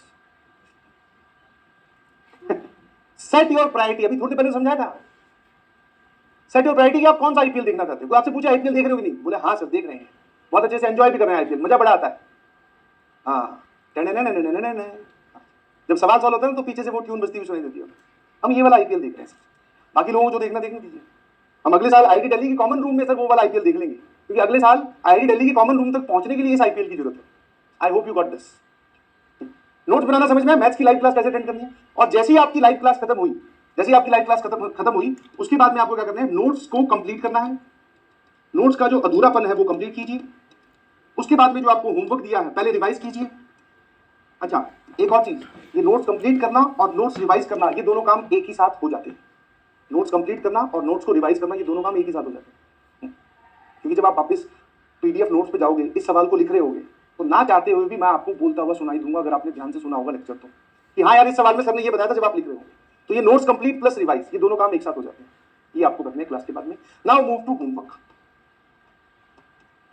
Set your priority, अभी थोड़ी देर पहले समझाया था। सेट योर प्रायोरिटी, आप कौन सा आईपीएल देखना चाहते हो? आपसे पूछा आईपीएल देख रहे हो कि नहीं? बोले हाँ सर देख रहे हैं, बहुत अच्छे से एंजॉय भी कर रहे हैं, आईपीएल मजा बड़ा आता है। हाँ, जब सवाल सॉल्व होता है ना तो पीछे से वो ट्यून बजती हुई सुनाई देती है। हम ये वाला आईपीएल देख रहे हैं सर, बाकी लोगों को जो देखना देखने दीजिए। हम अगले साल आईआईटी दिल्ली की कॉमन रूम में सर वो वाला आईपीएल देख लेंगे, क्योंकि अगले साल आईआईटी दिल्ली की कॉमन रूम तक पहुंचने के लिए इस आईपीएल की जरूरत है। I hope you got this. Notes बनाना समझ में, मैथ्स की लाइव क्लास कैसे अटेंड करनी है, और जैसे ही आपकी लाइव क्लास खत्म हुई, खत्म हुई उसके बाद में आपको क्या करना है, नोट्स को कंप्लीट करना है। नोट्स का जो अधूरापन है वो कंप्लीट कीजिए। उसके बाद में जो आपको होमवर्क दिया है पहले रिवाइज कीजिए। अच्छा, एक और चीज, ये नोट्स कंप्लीट करना और नोट्स रिवाइज करना ये दोनों काम एक ही साथ हो जाते हैं। नोट्स कंप्लीट करना और नोट्स को रिवाइज करना ये दोनों काम एक ही साथ हो जाते हैं, क्योंकि जब आप वापस पीडीएफ नोट्स पे जाओगे, इस सवाल को लिख रहे होगे, तो ना चाहते हुए भी मैं आपको बोलता हुआ सुनाई दूंगा, अगर आपने ध्यान से सुना होगा लेक्चर तो, कि हाँ यार इस सवाल में सर ने ये बताया था जब आप लिख रहे हो। तो ये नोट्स कंप्लीट प्लस रिवाइज ये दोनों काम एक साथ हो जाते हैं। ये आपको करने क्लास के बाद में। Now move to homework.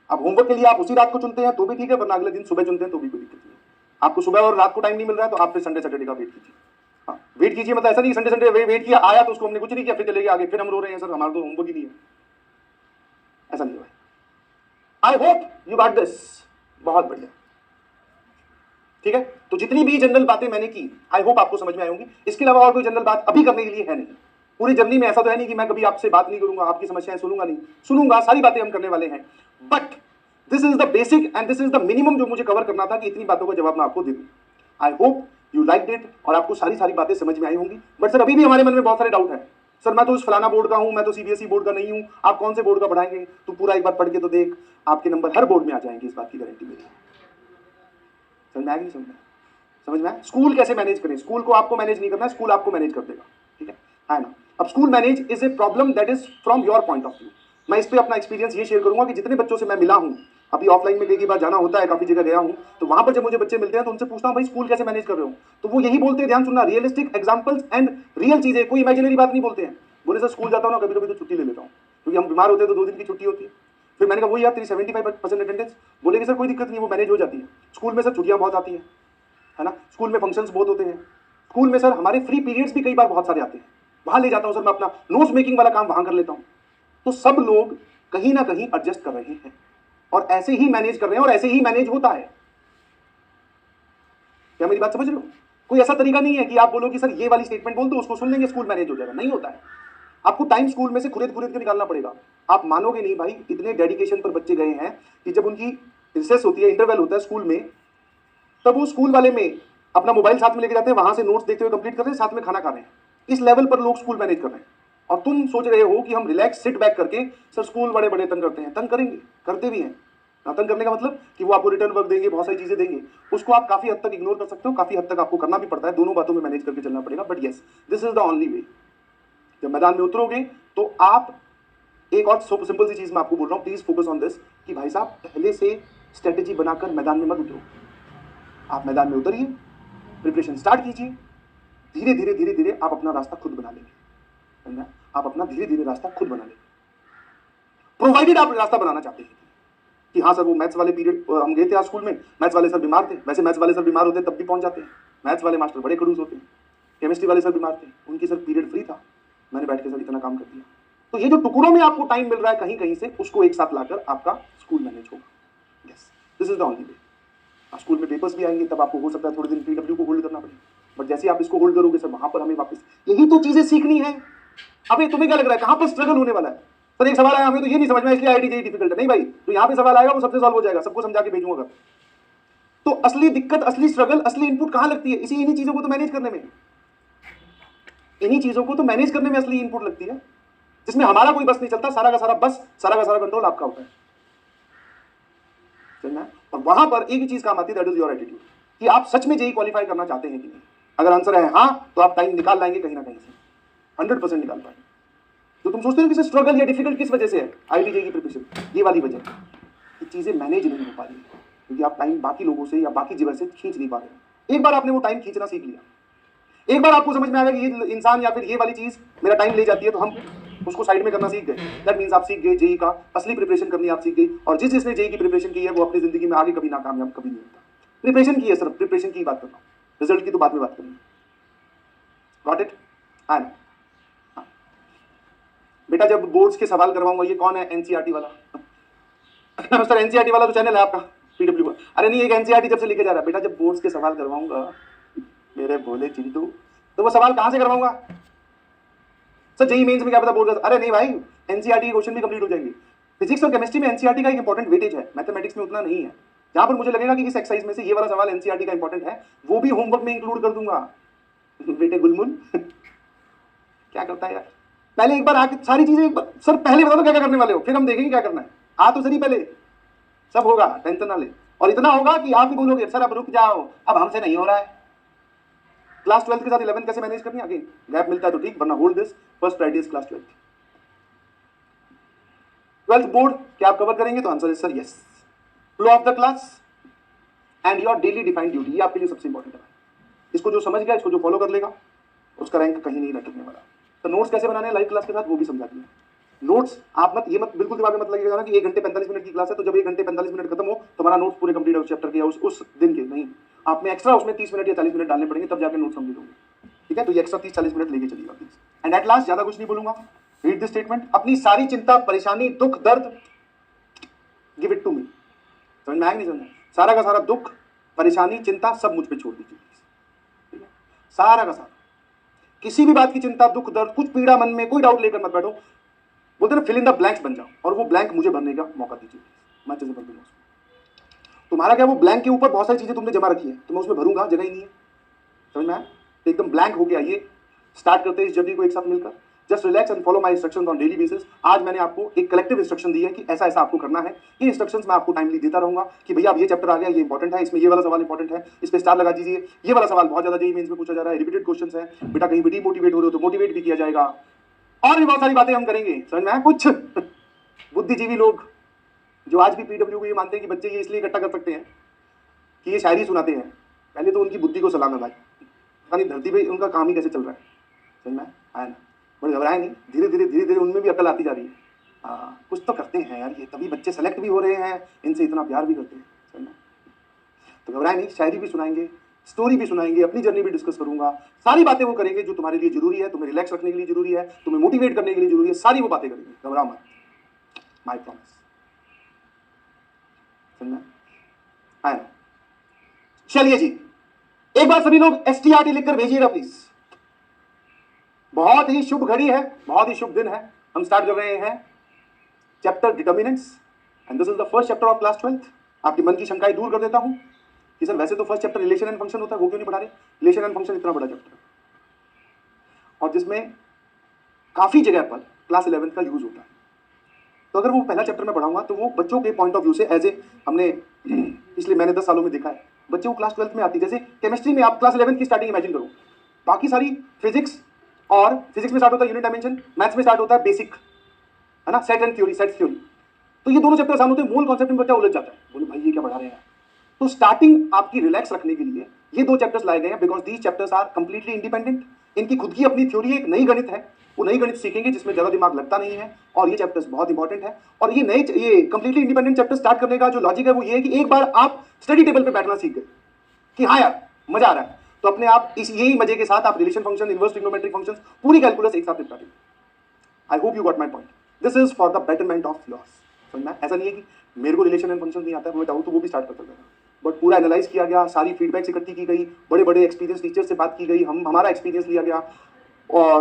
अब होमवर्क के लिए आप उसी रात को चुनते हैं तो भी ठीक है, वरना अगले दिन सुबह चुनते हैं तो भी कोई दिक्कत नहीं है। आपको सुबह और रात को टाइम नहीं मिल रहा है तो आप फिर संडे सैटरडे का वेट कीजिए। हाँ, वेट कीजिए, मतलब ऐसा नहीं संडे वेट किया, आया तो उसको हमने कुछ नहीं किया, फिर चले गए आगे, फिर हम रो रहे हैं सर हमारा तो होमवर्क ही नहीं है। ऐसा नहीं हुआ। आई होप यू गॉट दिस। बहुत बढ़िया, ठीक है। तो जितनी भी जनरल बातें मैंने की आई होप आपको समझ में आई होंगी। इसके अलावा और कोई जनरल बात अभी करने के लिए है नहीं। पूरी जर्नी में ऐसा तो है नहीं कि मैं कभी आपसे बात नहीं करूंगा, आपकी समस्याएं सुनूंगा नहीं, सुनूंगा, सारी बातें हम करने वाले हैं। But this is the basic and this is the minimum जो मुझे कवर करना था कि इतनी बातों का जवाब मैं आपको दे दूं। आई होप यू लाइक इट और आपको सारी बातें समझ में आई होंगी। बट सर अभी भी हमारे मन में बहुत सारे डाउट है। सर मैं तो उस फलाना बोर्ड का हूं, मैं तो सीबीएसई बोर्ड का नहीं हूं, आप कौन से बोर्ड का पढ़ाएंगे? तो पूरा एक बार पढ़ के तो देख, आपके नंबर हर बोर्ड में आ जाएंगे, इस बात की गारंटी मेरी। समझ में आएगी? समझ में आए? स्कूल कैसे मैनेज करें? स्कूल को आपको मैनेज नहीं करना है, स्कूल आपको मैनेज कर देगा, ठीक है ना? अब school manage is a problem that is from your point of view. मैं इस पे अपना एक्सपीरियंस ये शेयर करूंगा कि जितने बच्चों से मैं मिला हूं, अभी ऑफलाइन में कई बार जाना होता है, काफी जगह गया हूं, तो वहां पर जब मुझे बच्चे मिलते हैं तो उनसे पूछता हूं भाई स्कूल कैसे मैनेज कर रहे हो? तो वो यही बोलते हैं, ध्यान सुनना, रियलिस्टिक एग्जांपल्स एंड रियल चीजें, कोई इमेजिनरी बात नहीं बोलते हैं। बोले सर स्कूल जाता हूं ना, कभी कभी तो छुट्टी ले लेता हूं, क्योंकि हम बीमार होते हैं तो 2 दिन की छुट्टी होती है। फिर मैंने कहा वही यार तेरी 75% अटेंडेंस, बोलेंगे सर कोई दिक्कत नहीं, वो मैनेज हो जाती है। स्कूल में सर छुट्टियां बहुत आती है ना, स्कूल में फंक्शंस बहुत होते हैं, स्कूल में सर हमारे फ्री पीरियड्स भी कई बार बहुत सारे आते हैं, वहां ले जाता हूं सर मैं अपना नोट्स मेकिंग वाला काम वहां कर लेता हूं। तो सब लोग कहीं ना कहीं एडजस्ट कर रहे हैं और ऐसे ही मैनेज कर रहे हैं और ऐसे ही मैनेज होता है। क्या मेरी बात समझ रहे हो? कोई ऐसा तरीका नहीं है कि आप बोलो कि सर ये वाली स्टेटमेंट बोल दो उसको सुन लेंगे स्कूल मैनेज हो जाएगा, नहीं होता है। आपको टाइम स्कूल में से खुरेद के निकालना पड़ेगा। आप मानोगे नहीं भाई, इतने डेडिकेशन पर बच्चे गए हैं कि जब उनकी रिसेस होती है, इंटरवल होता है स्कूल में, तब वो स्कूल वाले में अपना मोबाइल साथ में लेके जाते हैं, वहां से नोट्स देखते हुए कंप्लीट कर रहे हैं, साथ में खाना खा रहे हैं। इस लेवल पर लोग स्कूल मैनेज कर रहे हैं और तुम सोच रहे हो कि हम रिलैक्स सिट बैक करके सर स्कूल बड़े बड़े तंग करते हैं। तंग करेंगे, करते भी हैं। तंग करने का मतलब कि वो आपको रिटर्न वर्क देंगे, बहुत सारी चीजें देंगे, उसको आप काफी हद तक इग्नोर कर सकते हो, काफी हद तक आपको करना भी पड़ता है, दोनों बातों में मैनेज करके चलना पड़ेगा। But yes, this is the only way. जब मैदान में उतरोगे तो आप एक और सिंपल सी चीज मैं आपको बोल रहा हूं, प्लीज फोकस ऑन दिस, कि भाई साहब पहले से स्ट्रेटेजी बनाकर मैदान में मत उतरो। आप मैदान में उतरिए, प्रिपरेशन स्टार्ट कीजिए, धीरे धीरे धीरे धीरे आप अपना रास्ता खुद बना लेंगे। आप अपना धीरे धीरे रास्ता खुद बना लेंगे, प्रोवाइडेड आप रास्ता बनाना चाहते हैं कि हाँ सर वो मैथ्स वाले पीरियड हम गए थे आज स्कूल में, मैथ्स वाले सर बीमार थे। वैसे मैथ्स वाले सर बीमार होते तब भी पहुंच जाते हैं, मैथ्स वाले मास्टर बड़े खड़ूस होते हैं। केमिस्ट्री वाले सर बीमार थे, उनकी सर पीरियड फ्री था, मैंने बैठ के सर इतना काम कर दिया। तो ये जो टुकड़ों में आपको टाइम मिल रहा है कहीं कहीं से, उसको एक साथ लाकर आपका स्कूल मैनेज होगा। Yes, this is the only way. School में पेपर्स भी आएंगे, तब आपको हो सकता है थोड़े दिन पीडब्ल्यू को होल्ड करना पड़े, बट जैसे आप इसको होल्ड करोगे सर वहां पर हमें वापस यही तो चीजें सीखनी है। अबे तुम्हें क्या लग रहा है कहां पर स्ट्रगल होने वाला है? सर एक सवाल आया, हमें तो ये नहीं समझ में, इसलिए आईआईटी जेईई डिफिकल्ट है। नहीं भाई, तो यहाँ पे सवाल आएगा वो सबसे सॉल्व हो जाएगा, सबको समझा के भेजूंगा। तो असली दिक्कत, असली स्ट्रगल, असली इनपुट कहां लगती है? इन्हीं चीजों को तो मैनेज करने में, इन्हीं चीजों को तो मैनेज करने में असली इनपुट लगती है, जिसमें हमारा कोई बस नहीं चलता, सारा का सारा बस, सारा का सारा कंट्रोल आपका होता है। और वहां पर एक ही चीज काम आती है, दैट इज योर एटीट्यूड, कि आप सच में जेईई क्वालिफाई करना चाहते हैं कि नहीं। अगर आंसर है हाँ, तो आप टाइम निकाल लाएंगे कहीं ना कहीं से, 100% निकाल पाएंगे। तो तुम सोचते हो कि स्ट्रगल या डिफिकल्ट किस वजह से है? आईआईटी जेईई की प्रिपरेशन, ये वाली वजह, ये चीजें मैनेज नहीं हो पा रही, क्योंकि आप टाइम बाकी लोगों से या बाकी जगह से खींच नहीं पा रहे हैं। एक बार आपने वो टाइम खींचना सीख लिया, एक बार आपको समझ में आएगा कि ये इंसान या फिर ये वाली चीज मेरा टाइम ले जाती है, तो हम उसको साइड में करना सीख गए। दैट मीन्स आप सीख गए जेई का असली प्रिपरेशन करनी आप सीख गई। और जिसने जेई की प्रिपरेशन की है वो अपनी जिंदगी में आगे कभी नाकामयाब कभी नहीं होता। प्रिपरेशन की है, सर प्रिपरेशन की बात कर रहा हूँ, रिजल्ट की तो बाद में बात करेंगे। Got it? हाँ बेटा, जब बोर्ड्स के सवाल करवाऊंगा, ये कौन है? एनसीईआरटी वाला। सर एनसीईआरटी वाला तो चैनल है आपका पीडब्ल्यू का। अरे नहीं, एक एनसीईआरटी जब से लेके जा रहा है। बेटा जब बोर्ड्स के सवाल करवाऊंगा मेरे भोले चिंटू, तो वो सवाल कहां से करवाऊंगा? सर जेई मेंस में क्या पता बोर्ड का? अरे नहीं भाई, एनसीईआरटी के क्वेश्चन भी कंप्लीट हो जाएंगे। फिजिक्स और केमिस्ट्री में एनसीईआरटी का एक इंपॉर्टेंट वेटेज है, मैथमेटिक्स में उतना नहीं है। जहां पर मुझे लगेगा कि इस एक्सरसाइज में से ये वाला सवाल एनसीईआरटी का इंपॉर्टेंट है, वो भी होमवर्क में इंक्लूड कर दूंगा। बेटे गुलमुल क्या करता है यार? पहले एक बार आके सारी चीजें एक बार, सर पहले बता दो क्या क्या करने वाले हो, फिर हम देखेंगे क्या करना है। आ तो सही, पहले सब होगा, टेंशन ना ले। और इतना होगा कि आप ही बोलोगे सर अब रुक जाओ, अब हमसे नहीं हो रहा है। क्लास 12 के साथ 11 कैसे मैनेज करनी है? आगे गैप मिलता है तो ठीक, वरना hold this. First priority is class 12। 12th board क्या आप कवर करेंगे? तो answer is sir yes. Flow of the class and your daily defined duty, ये आपके लिए सबसे इंपॉर्टेंट है। इसको जो समझ गया, इसको जो फॉलो कर लेगा, उसका रैंक कहीं नहीं लटकने वाला। तो नोट्स कैसे बनाने हैं लाइव क्लास के साथ, वो भी समझा दिया। नोट्स आप मत बिल्कुल दिमाग में मत लगेगा ना कि 1 घंटे 45 मिनट की क्लास है तो जब 1 घंटे 45 मिनट खत्म हो तो हमारा नोट्स पूरे कंप्लीट है उस चैप्टर के या उस दिन के। नहीं, आपने एक्स्ट्रा उसमें 30 मिनट या 40 मिनट डालने पड़ेंगे, तब जाकर नोट्स कंप्लीट होंगे। ठीक है, तो ये एक्स्ट्रा 30-40 मिनट लेके चलिएगा प्लीज। एंड एट लास्ट, ज्यादा कुछ नहीं बोलूंगा, रीड दिस स्टेटमेंट। अपनी सारी चिंता, परेशानी, दुख, दर्द गिव इट टू मी। समझ में आया नहीं? समझ? सारा का सारा दुख, परेशानी, चिंता सब मुझ पे छोड़ दीजिए। ठीक है, सारा का सारा, किसी भी बात की चिंता, दुख, दर्द, कुछ पीड़ा मन में, कोई डाउट लेकर मत बैठो। बोलते ना फिल इन द ब्लैंक्स बन जाओ, और वो ब्लैंक मुझे भरने का मौका दीजिए। मैं जैसे भर दूंगा उसमें। तुम्हारा क्या वो ब्लैंक के ऊपर बहुत सारी चीजें तुमने जमा रखी है, तो मैं उसमें भरूंगा, जगह ही नहीं है। समझ में आया? एकदम ब्लैंक होके आइए। स्टार्ट करते हैं इस जर्नी को एक साथ मिलकर। Just relax and follow my instructions on daily basis. आज मैंने आपको एक कलेक्टिव इंस्ट्रक्शन दी है कि ऐसा ऐसा आपको करना है। ये इंस्ट्रक्शंस मैं आपको टाइमली देता रहूंगा कि भैया अब ये चैप्टर आ गया, ये इंपॉर्टेंट है, इसमें ये वाला सवाल इंपॉर्टेंट है, इस पे स्टार लगा दीजिए। ये वाला सवाल बहुत ज्यादा जेईई मेंस में पूछा जा रहा है, रिपीटेड क्वेश्चंस है। बेटा कहीं भी डीमोटिवेट हो रहे हो तो मोटिवेट भी किया जाएगा, और भी बहुत सारी बातें हम करेंगे। समझ में आया? कुछ बुद्धिजीवी लोग जो आज भी पीडब्ल्यू को ये मानते हैं कि बच्चे ये इसलिए इकट्ठा कर सकते हैं कि ये शायरी सुनाते हैं, पहले तो उनकी बुद्धि को सलाम है भाई। पता नहीं धरती पे उनका काम ही कैसे चल रहा है। समझ में आया ना? बड़े घबराए नहीं, धीरे धीरे उनमें भी अकल आती जा रही है। कुछ तो करते हैं यार ये, तभी बच्चे सेलेक्ट भी हो रहे हैं, इनसे इतना प्यार भी करते हैं। समझ में? तो घबराए नहीं, शायरी भी सुनाएंगे, स्टोरी भी सुनाएंगे, अपनी जर्नी भी डिस्कस करूंगा। सारी बातें वो करेंगे जो तुम्हारे लिए जरूरी है, तुम्हें रिलैक्स रखने के लिए जरूरी है, तुम्हें मोटिवेट करने के लिए जरूरी है। सारी वो बातें करेंगे, घबरा मत, माय प्रॉमिस। समझना आया? चलिए जी, एक बार सभी लोग STRT लिखकर भेजिएगा प्लीज। बहुत ही शुभ घड़ी है, बहुत ही शुभ दिन है। हम स्टार्ट कर रहे हैं chapter determinants and this is the first chapter of class 12th। आपके मन की शंकाएं दूर कर देता हूं कि सर वैसे तो first chapter relation and function होता है, वो क्यों नहीं पढ़ा रहे? रिलेशन एंड फंक्शन इतना बड़ा चैप्टर है और जिसमें काफी जगह पर क्लास 11th का यूज होता है। तो अगर वो पहला चैप्टर में पढ़ाऊंगा तो वो बच्चों के पॉइंट ऑफ व्यू से एज ए हमने पिछले मैंने 10 सालों में देखा है, बच्चे वो क्लास 12th में आती है। जैसे केमिस्ट्री में आप क्लास 11th की स्टार्टिंग इमेजिन करो, बाकी सारी फिजिक्स, और फिजिक्स में स्टार्ट होता है यूनिट डायमेंशन, मैथ्स में स्टार्ट होता है बेसिक, है ना, set and theory, set theory. तो ये दोनों चैप्टर सामने होते हैं, मूल कॉन्सेप्ट में बच्चा उलझ जाता है, बोले भाई ये क्या पढ़ा रहे हैं। तो स्टार्टिंग आपकी रिलैक्स रखने के लिए ये 2 चैप्टर्स लाए गए हैं, because these chapters are completely independent. इनकी खुद की अपनी थ्योरी है, एक नई गणित है, वो नई गणित सीखेंगे जिसमें ज्यादा दिमाग लगता नहीं है, और ये चैप्टर्स बहुत इंपॉर्टेंट है। और ये कंप्लीटली इंडिपेंडेंट चैप्टर स्टार्ट करने का जो लॉजिक है वो ये है कि एक बार आप स्टडी टेबल पे बैठना सीख गए कि हाँ यार मजा आ रहा है, तो अपने आप इस यही मजे के साथ आप relation function, inverse trigonometric functions, पूरी कैलकुलस एक साथ निपटा देंगे। आई hope you got my point. This is for the betterment of yours. समझना? ऐसा नहीं है कि मेरे को रिलेशन एंड फंक्शन नहीं आता है, वो बताऊँ तो वो भी स्टार्ट कर सकता है, बट पूरा एनालाइज किया गया, सारी फीडबैक्स इकट्ठी की गई, बड़े बड़े एक्सपीरियंस टीचर से बात की गई, हमारा एक्सपीरियंस लिया गया, और